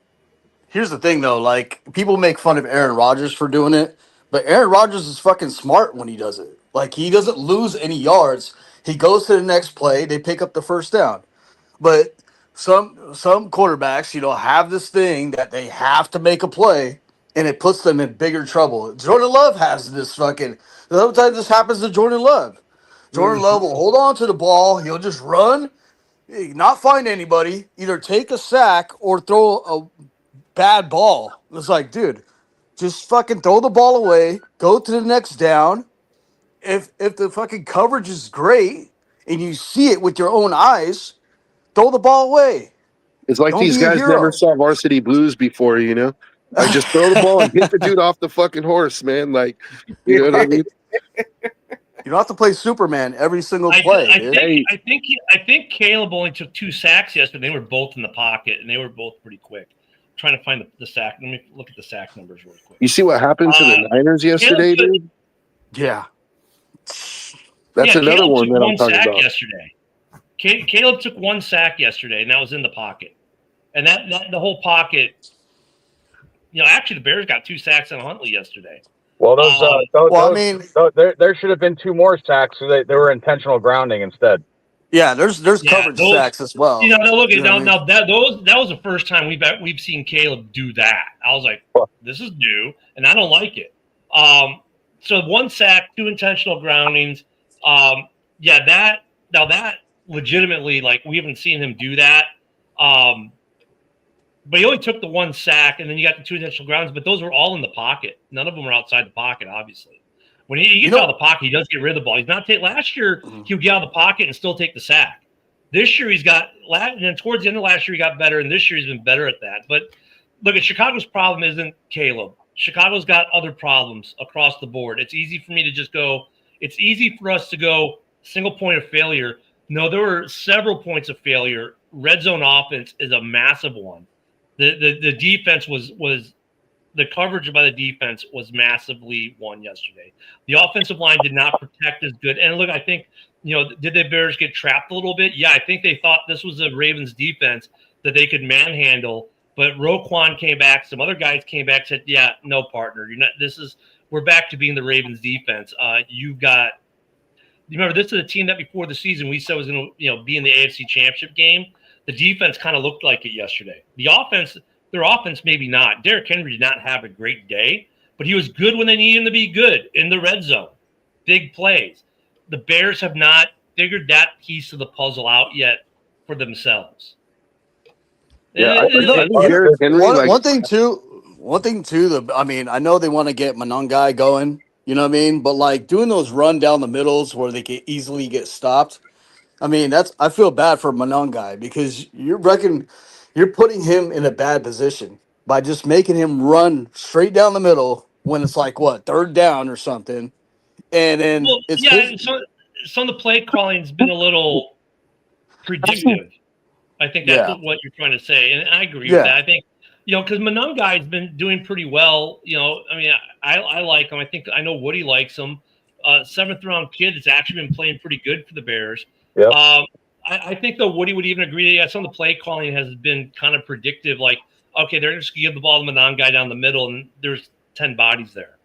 the thing though. Like people make fun of Aaron Rodgers for doing it, but Aaron Rodgers is fucking smart when he does it. Like he doesn't lose any yards. He goes to the next play. They pick up the first down. But some quarterbacks, have this thing that they have to make a play, and it puts them in bigger trouble. Jordan Love has this fucking. Sometimes this happens to Jordan Love. Jordan Love will hold on to the ball. He'll just run, not find anybody, either take a sack or throw a bad ball. It's like, dude, just fucking throw the ball away, go to the next down. If the fucking coverage is great and you see it with your own eyes, throw the ball away. It's like these guys never saw Varsity Blues before, I just throw the ball and hit the dude off the fucking horse, man. Like, you know what I mean? You don't have to play Superman every single play. I think Caleb only took 2 sacks yesterday. They were both in the pocket, and they were both pretty quick. I'm trying to find the sack. Let me look at the sack numbers real quick. You see what happened to the Niners yesterday, dude? Yeah. That's another one that I'm talking about. Yesterday. Caleb took 1 sack yesterday, and that was in the pocket. And that the whole pocket, actually the Bears got 2 sacks on Huntley yesterday. Well, there should have been 2 more sacks, so they were intentional grounding instead. Yeah, there's coverage sacks as well. That was the first time we've seen Caleb do that. I was like, this is new, and I don't like it. So 1 sack, 2 intentional groundings. That legitimately, like, we haven't seen him do that. But he only took the 1 sack, and then you got the 2 intentional grounds, but those were all in the pocket. None of them were outside the pocket, obviously. When he gets out of the pocket, he does get rid of the ball. He's not last year, he would get out of the pocket and still take the sack. This year, and then towards the end of last year, he got better, and this year he's been better at that. But look, Chicago's problem isn't Caleb. Chicago's got other problems across the board. It's easy for me to just go, it's easy for us to go single point of failure. No, there were several points of failure. Red zone offense is a massive one. The defense was the coverage by the defense was massively won yesterday. The offensive line did not protect as good. And look, I think, did the Bears get trapped a little bit? Yeah, I think they thought this was the Ravens defense that they could manhandle. But Roquan came back. Some other guys came back, said, yeah, no, partner. We're back to being the Ravens defense. You remember, this is a team that before the season we said was going to, be in the AFC Championship game. The defense kind of looked like it yesterday. The offense, their offense, maybe not. Derrick Henry did not have a great day, but he was good when they needed him to be good in the red zone. Big plays. The Bears have not figured that piece of the puzzle out yet for themselves. Yeah, one thing too. I know they want to get Monangai going. You know what I mean? But like doing those run down the middles where they can easily get stopped. I mean, I feel bad for Monangai because you're putting him in a bad position by just making him run straight down the middle when it's like third down or something. And then some of the play calling's been a little predictive. I think that's what you're trying to say, and I agree with that. I think because Monongai's been doing pretty well. I mean, I like him. I know Woody likes him. 7th round kid that's actually been playing pretty good for the Bears. Yep. I think though Woody would even agree. Yeah, some of the play calling has been kind of predictive. Like, okay, they're just gonna give the ball to Monongai down the middle, and there's 10 bodies there.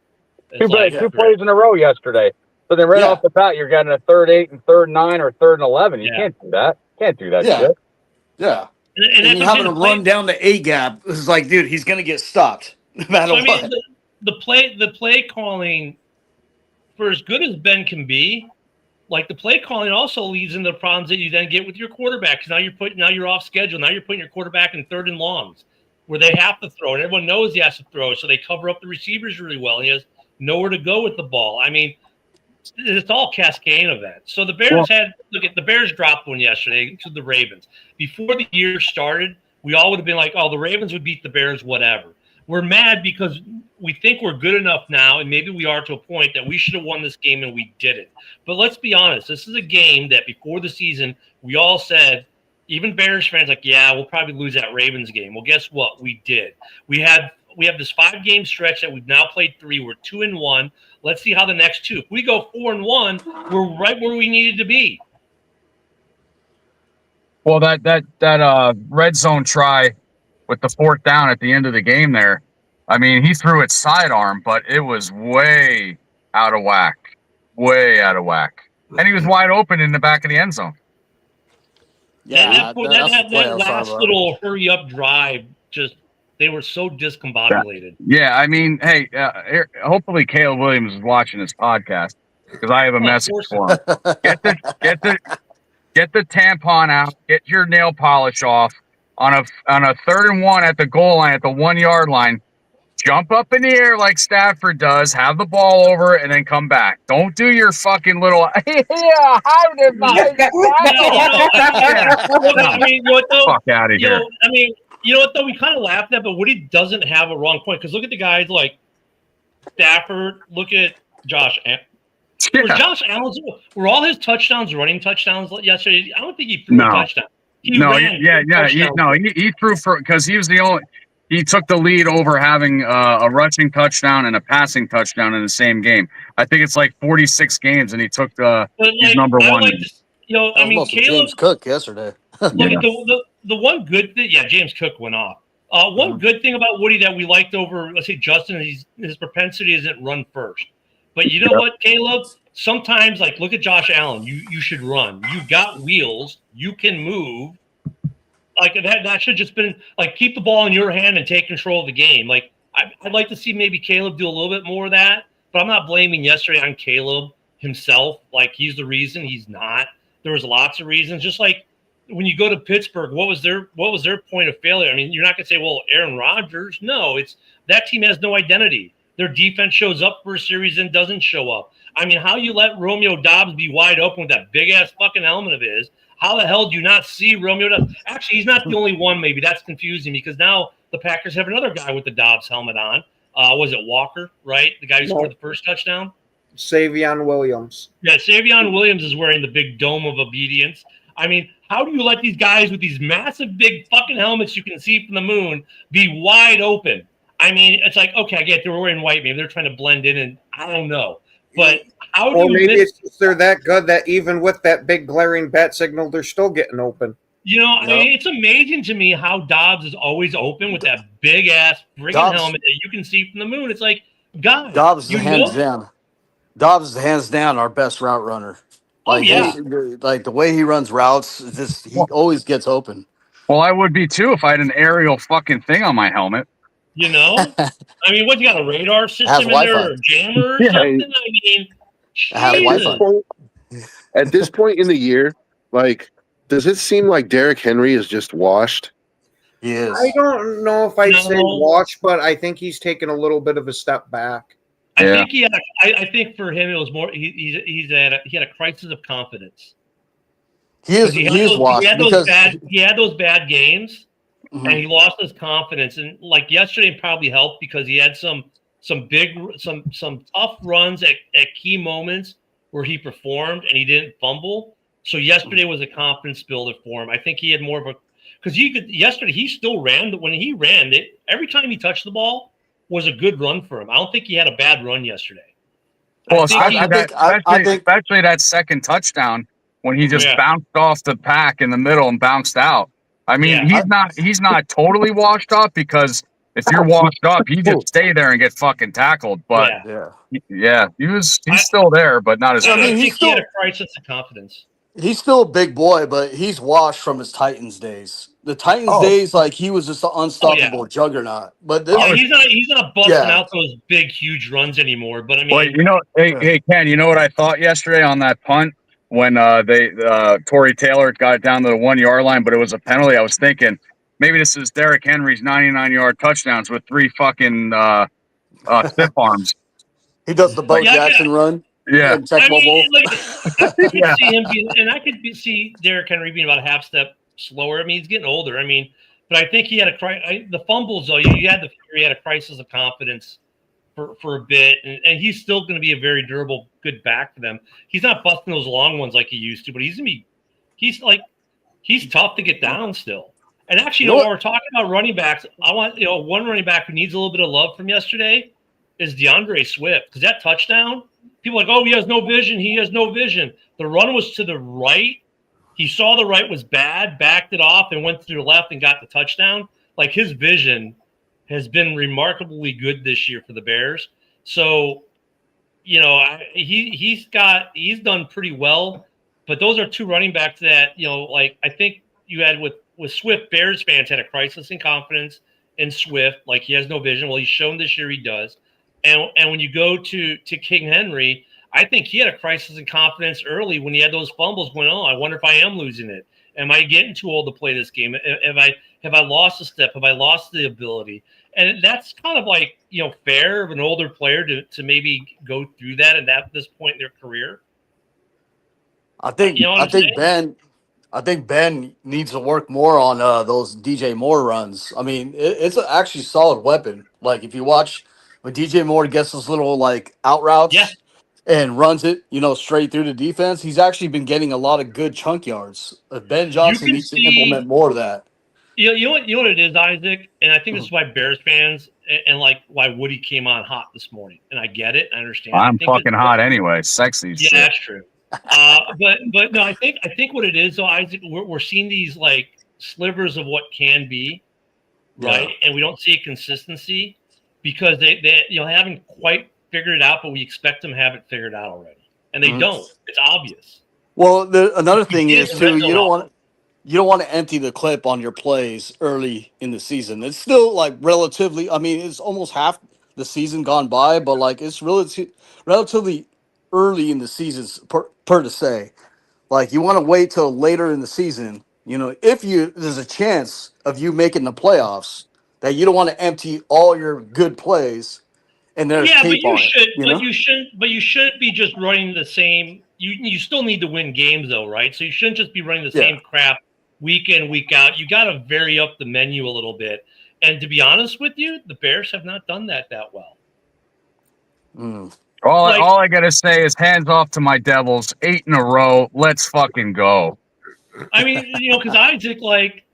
Two plays in a row yesterday. So then right off the bat, you're getting a 3rd 8 and 3rd 9 or 3rd and 11. You can't do that. Can't do that shit. Yeah. And And having to run down the A gap is like, dude, he's gonna get stopped no matter what. The play calling, for as good as Ben can be, like the play calling also leads into the problems that you then get with your quarterback. Because now you're off schedule. Now you're putting your quarterback in 3rd and longs where they have to throw, and everyone knows he has to throw, so they cover up the receivers really well. And he has nowhere to go with the ball. I mean, it's all cascading events. So the Bears the Bears dropped one yesterday to the Ravens. Before the year started, we all would have been like, oh, the Ravens would beat the Bears, whatever. We're mad because we think we're good enough now, and maybe we are to a point that we should have won this game and we didn't. But let's be honest, this is a game that before the season, we all said, even Bears fans, like, yeah, we'll probably lose that Ravens game. Well, guess what? We did. We have this 5-game stretch that we've now played 3. We're 2-1. Let's see how the next 2. If we go 4-1, we're right where we needed to be. Well, that red zone try with the 4th down at the end of the game there, I mean, he threw it sidearm, but it was way out of whack. Way out of whack. And he was wide open in the back of the end zone. Yeah, that last little hurry-up drive, just they were so discombobulated. Yeah, I mean, hey, hopefully Caleb Williams is watching this podcast because I have a message for him. Get the tampon out. Get your nail polish off. On a 3rd and 1 at the goal line, at the 1-yard line, jump up in the air like Stafford does, have the ball over, and then come back. Don't do your fucking little I mean, what though? Fuck out of here. I mean, you know what though? We kind of laughed at, but Woody doesn't have a wrong point because look at the guys like Stafford. Look at Josh. Josh Allen, were all his touchdowns running touchdowns yesterday? I don't think he threw a touchdown. He threw for because he was the only. He took the lead over having a rushing touchdown and a passing touchdown in the same game. I think it's like 46 games, and he took his number one. I mean, Caleb, James Cook yesterday. The one good thing, James Cook went off. One good thing about Woody that we liked over, let's say Justin, his propensity isn't run first. But you know what, Caleb? Sometimes, like, look at Josh Allen. You should run. You got wheels. You can move. Like that should just been like keep the ball in your hand and take control of the game. Like I'd like to see maybe Caleb do a little bit more of that, but I'm not blaming yesterday on Caleb himself. Like he's the reason. He's not. There was lots of reasons. Just like when you go to Pittsburgh, what was their point of failure? I mean, you're not gonna say, well, Aaron Rodgers. No, it's that team has no identity. Their defense shows up for a series and doesn't show up. I mean, how you let Romeo Doubs be wide open with that big ass fucking helmet of his? How the hell do you not see Romeo Doubs? Actually, he's not the only one. Maybe that's confusing because now the Packers have another guy with the Doubs helmet on. Was it Walker, right? The guy who scored the first touchdown? Savion Williams. Yeah, Savion Williams is wearing the big dome of obedience. I mean, how do you let these guys with these massive big fucking helmets you can see from the moon be wide open? I mean, it's like, okay, I get they were wearing white. Maybe they're trying to blend in, and I don't know. But how do you maybe it's just they're that good that even with that big glaring bat signal, they're still getting open. I mean, it's amazing to me how Doubs is always open with that big ass friggin' helmet that you can see from the moon. It's like, God, Doubs is hands down. Doubs is hands down our best route runner. Like, like the way he runs routes, he always gets open. Well, I would be too if I had an aerial fucking thing on my helmet. I mean, what, you got a radar system in there or a jammer or something? I mean, at this point in the year, like, does it seem like Derrick Henry is just washed? He is. I don't know if I'd say washed, but I think he's taken a little bit of a step back. I think for him it was more. He had a crisis of confidence. He is washed he had those bad games. Mm-hmm. And he lost his confidence, and like yesterday probably helped because he had some tough runs at key moments where he performed and he didn't fumble. So yesterday was a confidence builder for him. I think he had more of because yesterday he still ran. When he ran it, every time he touched the ball was a good run for him. I don't think he had a bad run yesterday. Well, I think especially that second touchdown when he just bounced off the pack in the middle and bounced out. I mean, he's not totally washed up, because if you're washed up, you just stay there and get fucking tackled. But he's still there, but not as I good. think he had a crisis of confidence. He's still a big boy, but he's washed from his Titans days. The Titans days, like, he was just an unstoppable juggernaut. But he's not busting out those big, huge runs anymore. But I mean, hey Ken, you know what I thought yesterday on that punt when Torrey Taylor got it down to the 1 yard line, but it was a penalty. I was thinking maybe this is Derrick Henry's 99-yard touchdowns with 3 fucking stiff arms. He does the Bo Jackson run. Yeah, I could see Derrick Henry being about a half step slower. I mean, he's getting older. I mean, but I think he had the fumbles though. You had he had a crisis of confidence for a bit, and he's still going to be a very durable, good back for them. He's not busting those long ones like he used to, but he's tough to get down still. And actually, while we're talking about running backs, I want one running back who needs a little bit of love from yesterday is DeAndre Swift, because that touchdown. People are like, oh, he has no vision. He has no vision. The run was to the right. He saw the right was bad, backed it off, and went to the left and got the touchdown. Like, his vision has been remarkably good this year for the Bears. So, he's done pretty well. But those are 2 running backs that, I think you had with Swift, Bears fans had a crisis in confidence in Swift. Like, he has no vision. Well, he's shown this year he does. And when you go to King Henry, I think he had a crisis in confidence early when he had those fumbles going, I wonder if I am losing it. Am I getting too old to play this game? Have I lost a step? Have I lost the ability? And that's kind of like, fair of an older player to maybe go through that at this point in their career. I think Ben needs to work more on those DJ Moore runs. I mean, it's an actually solid weapon. Like, if you watch when DJ Moore gets those little like out routes and runs it, straight through the defense, he's actually been getting a lot of good chunk yards. Ben Johnson needs to implement more of that. You know what it is, Isaac, and I think this is why Bears fans and like why Woody came on hot this morning. And I get it, I understand. I'm fucking hot anyway, sexy. Yeah, that's true. But no, I think what it is though, Isaac, we're seeing these like slivers of what can be, right? And we don't see a consistency because they haven't quite figured it out, but we expect them to have it figured out already, and they don't. It's obvious. Well, another thing is too, you don't want to empty the clip on your plays early in the season. It's still like relatively. I mean, it's almost half the season gone by, but like it's relatively early in the season per to say. Like, you want to wait till later in the season. If there's a chance of you making the playoffs, that you don't want to empty all your good plays. And there's tape on it. But you shouldn't be just running the same. You still need to win games though, right? So you shouldn't just be running the same crap week in, week out. You got to vary up the menu a little bit. And to be honest with you, the Bears have not done that well. All I gotta say is hands off to my Devils. 8 in a row. Let's fucking go. I mean, because Isaac, like,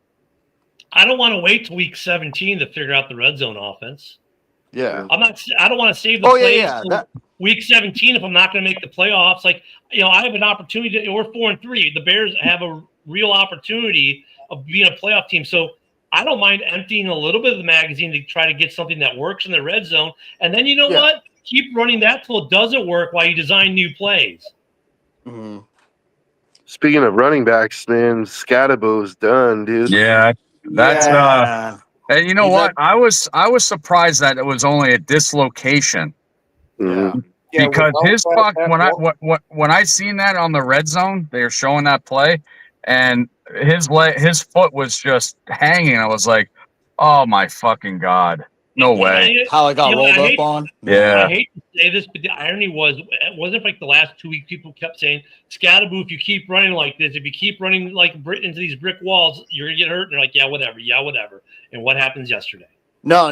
I don't want to wait till week 17 to figure out the red zone offense. Yeah. I don't want to save the plays for week 17 if I'm not going to make the playoffs. Like, I have an opportunity. We're 4-3. The Bears have a real opportunity of being a playoff team. So I don't mind emptying a little bit of the magazine to try to get something that works in the red zone. And then what? Keep running that till it doesn't work while you design new plays. Mm-hmm. Speaking of running backs, man, Scadaboo's done, dude. Yeah, that's and you know what? I was surprised that it was only a dislocation. Mm-hmm. Because when I seen that on the red zone, they were showing that play, and his foot was just hanging. I was like, oh my fucking God. No way. How it got rolled up on? Yeah. I hate to say this, but the irony was, it wasn't like the last 2 weeks people kept saying, Scadaboo, if you keep running like this, if you keep running like into these brick walls, you're going to get hurt. And they're like, yeah, whatever. And what happens yesterday? No.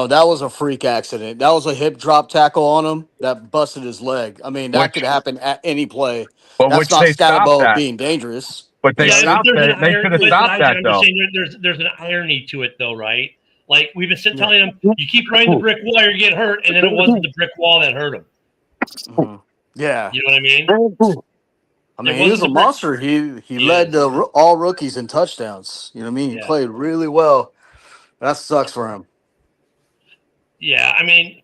That was a freak accident. That was a hip drop tackle on him that busted his leg. I mean, that could happen at any play. But that's not Scadaboo being dangerous. But they Yeah, stopped there's that. an They iron- should have but stopped I'm that just though. saying there's an irony to it though, right? Like we've been telling them, you keep running the brick wall, you get hurt, and then it wasn't the brick wall that hurt him. Mhm. Yeah. You know what I mean? I mean, It he was wasn't a the brick- monster. He He led is. all rookies in touchdowns. You know what I mean? He Yeah. played really well. That sucks for him. Yeah, I mean,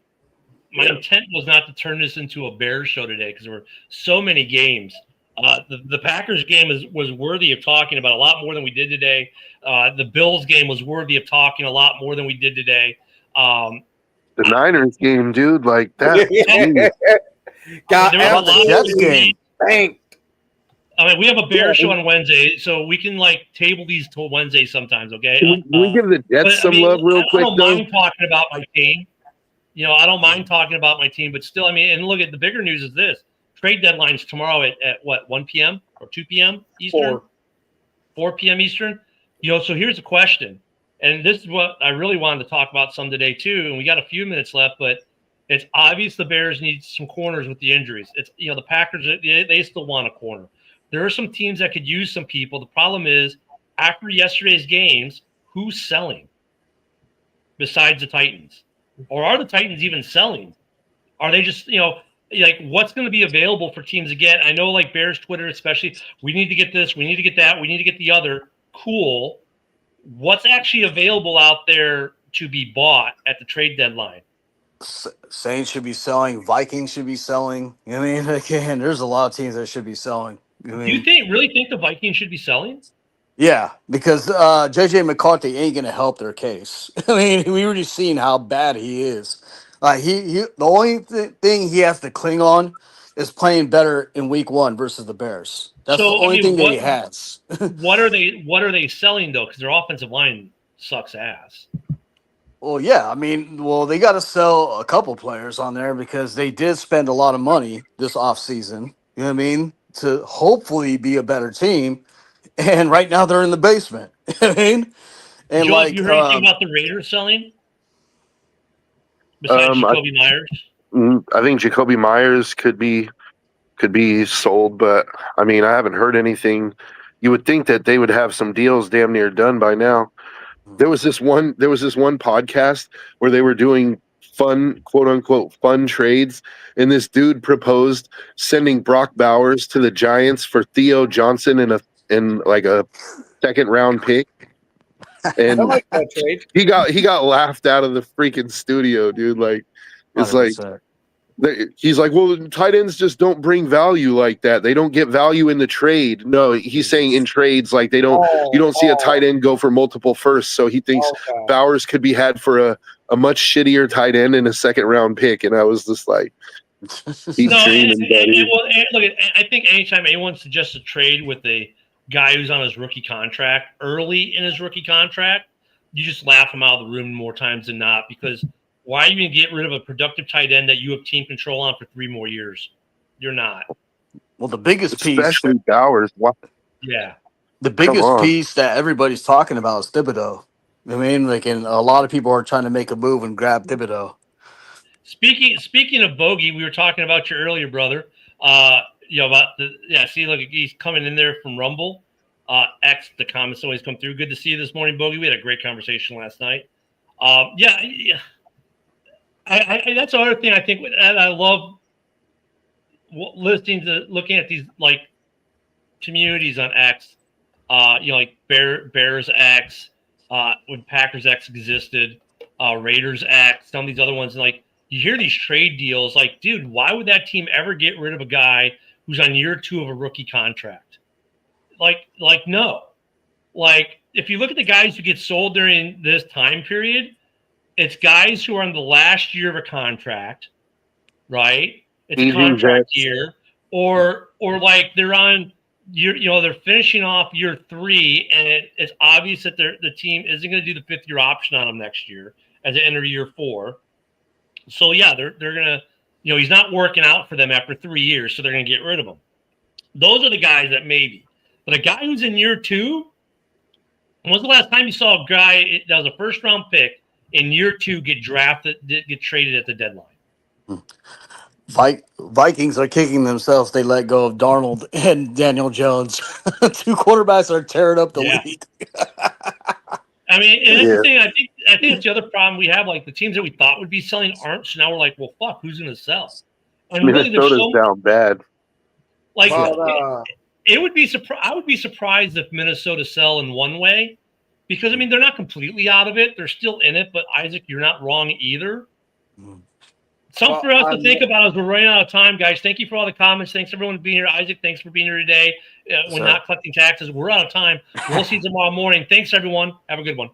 my intent was not to turn this into a Bears show today because there were so many games. The Packers game was worthy of talking about a lot more than we did today. The Bills game was worthy of talking a lot more than we did today. The Niners game, dude, like that. Got There was a lot the Jets of game. spanked. I mean, we have a Bears show on Wednesday, so we can like table these till Wednesday sometimes, okay? Can we give the Jets some love real quick, I don't though? mind talking about my team. You know, I don't mind talking about my team, but still, I mean, and look at the bigger news is this: trade deadline's tomorrow at what 1 p.m. or 2 p.m. Eastern, 4 p.m. Eastern. You know, so here's a question, and this is what I really wanted to talk about some today too. And we got a few minutes left, but it's obvious the Bears need some corners with the injuries. It's the Packers they still want a corner. There are some teams that could use some people. The problem is, after yesterday's games, who's selling besides the Titans? Or are the Titans even selling? Are they just, like what's going to be available for teams again? I know like Bears Twitter, especially, we need to get this, we need to get that, we need to get the other. Cool. What's actually available out there to be bought at the trade deadline? Saints should be selling. Vikings should be selling. You know what I mean? Again, there's a lot of teams that should be selling. You know what I Do mean? you really think the Vikings should be selling? Yeah, because JJ McCarthy ain't gonna help their case. I mean, we already seen how bad he is. He the only thing he has to cling on is playing better in week 1 versus the Bears. That's the only thing that he has. What are they selling though? Because their offensive line sucks ass. Well, yeah, I mean, they got to sell a couple players on there because they did spend a lot of money this offseason, you know what I mean, to hopefully be a better team. And right now they're in the basement. You know what I mean? And Joe, like, have you heard anything about the Raiders selling? Besides Jacoby Myers? I think Jacoby Myers could be sold, but I mean, I haven't heard anything. You would think that they would have some deals damn near done by now. There was this one podcast where they were doing fun, quote unquote, fun trades, and this dude proposed sending Brock Bowers to the Giants for Theo Johnson in like a second round pick. And I like that trade. he got laughed out of the freaking studio, dude. Like, it's 100%. he's like, well, tight ends just don't bring value like that. They don't get value in the trade. No, he's saying in trades, like you don't see a tight end go for multiple firsts. So he thinks Bowers could be had for a much shittier tight end in a second round pick. And I was just like, he's dreaming, buddy. Look, I think anytime anyone suggests a trade with a guy who's on his rookie contract early in his rookie contract, you just laugh him out of the room more times than not, because why are you going to get rid of a productive tight end that you have team control on for 3 more years? You're not. Well, the biggest Especially Bowers. What? Yeah. The biggest piece that everybody's talking about is Thibodeau. I mean, like, and a lot of people are trying to make a move and grab Thibodeau. Speaking of Bogey, we were talking about you earlier, brother. See, look, he's coming in there from Rumble. The comments always come through. Good to see you this morning, Bogey. We had a great conversation last night. That's the other thing I think, and I love looking at these like communities on X. Like Bears X, when Packers X existed, Raiders X, some of these other ones, and like you hear these trade deals, like, dude, why would that team ever get rid of a guy who's on year 2 of a rookie contract? Like no. Like, if you look at the guys who get sold during this time period, it's guys who are on the last year of a contract, right? It's a contract year, or like they're on year, they're finishing off year 3, and it's obvious that the team isn't going to do the 5th-year option on them next year as they enter year 4. So yeah, they're gonna, he's not working out for them after 3 years, so they're gonna get rid of him. Those are the guys that maybe. But a guy who's in year 2, when was the last time you saw a guy that was a first-round pick in year 2 get traded at the deadline? Vikings are kicking themselves. They let go of Darnold and Daniel Jones. Two quarterbacks are tearing up the league. I mean, and that's Yeah. the thing. I think that's the other problem we have. Like the teams that we thought would be selling aren't. So now we're like, well, fuck, who's going to sell? And really, there's Minnesota's down bad. like But, it would be I would be surprised if Minnesota sell in one way, because I mean they're not completely out of it. They're still in it. But Isaac, you're not wrong either. Something for us to think about as we're running out of time, guys. Thank you for all the comments. Thanks everyone for being here. Isaac, thanks for being here today. When not collecting taxes, we're out of time. We'll see you tomorrow morning. Thanks everyone. Have a good one.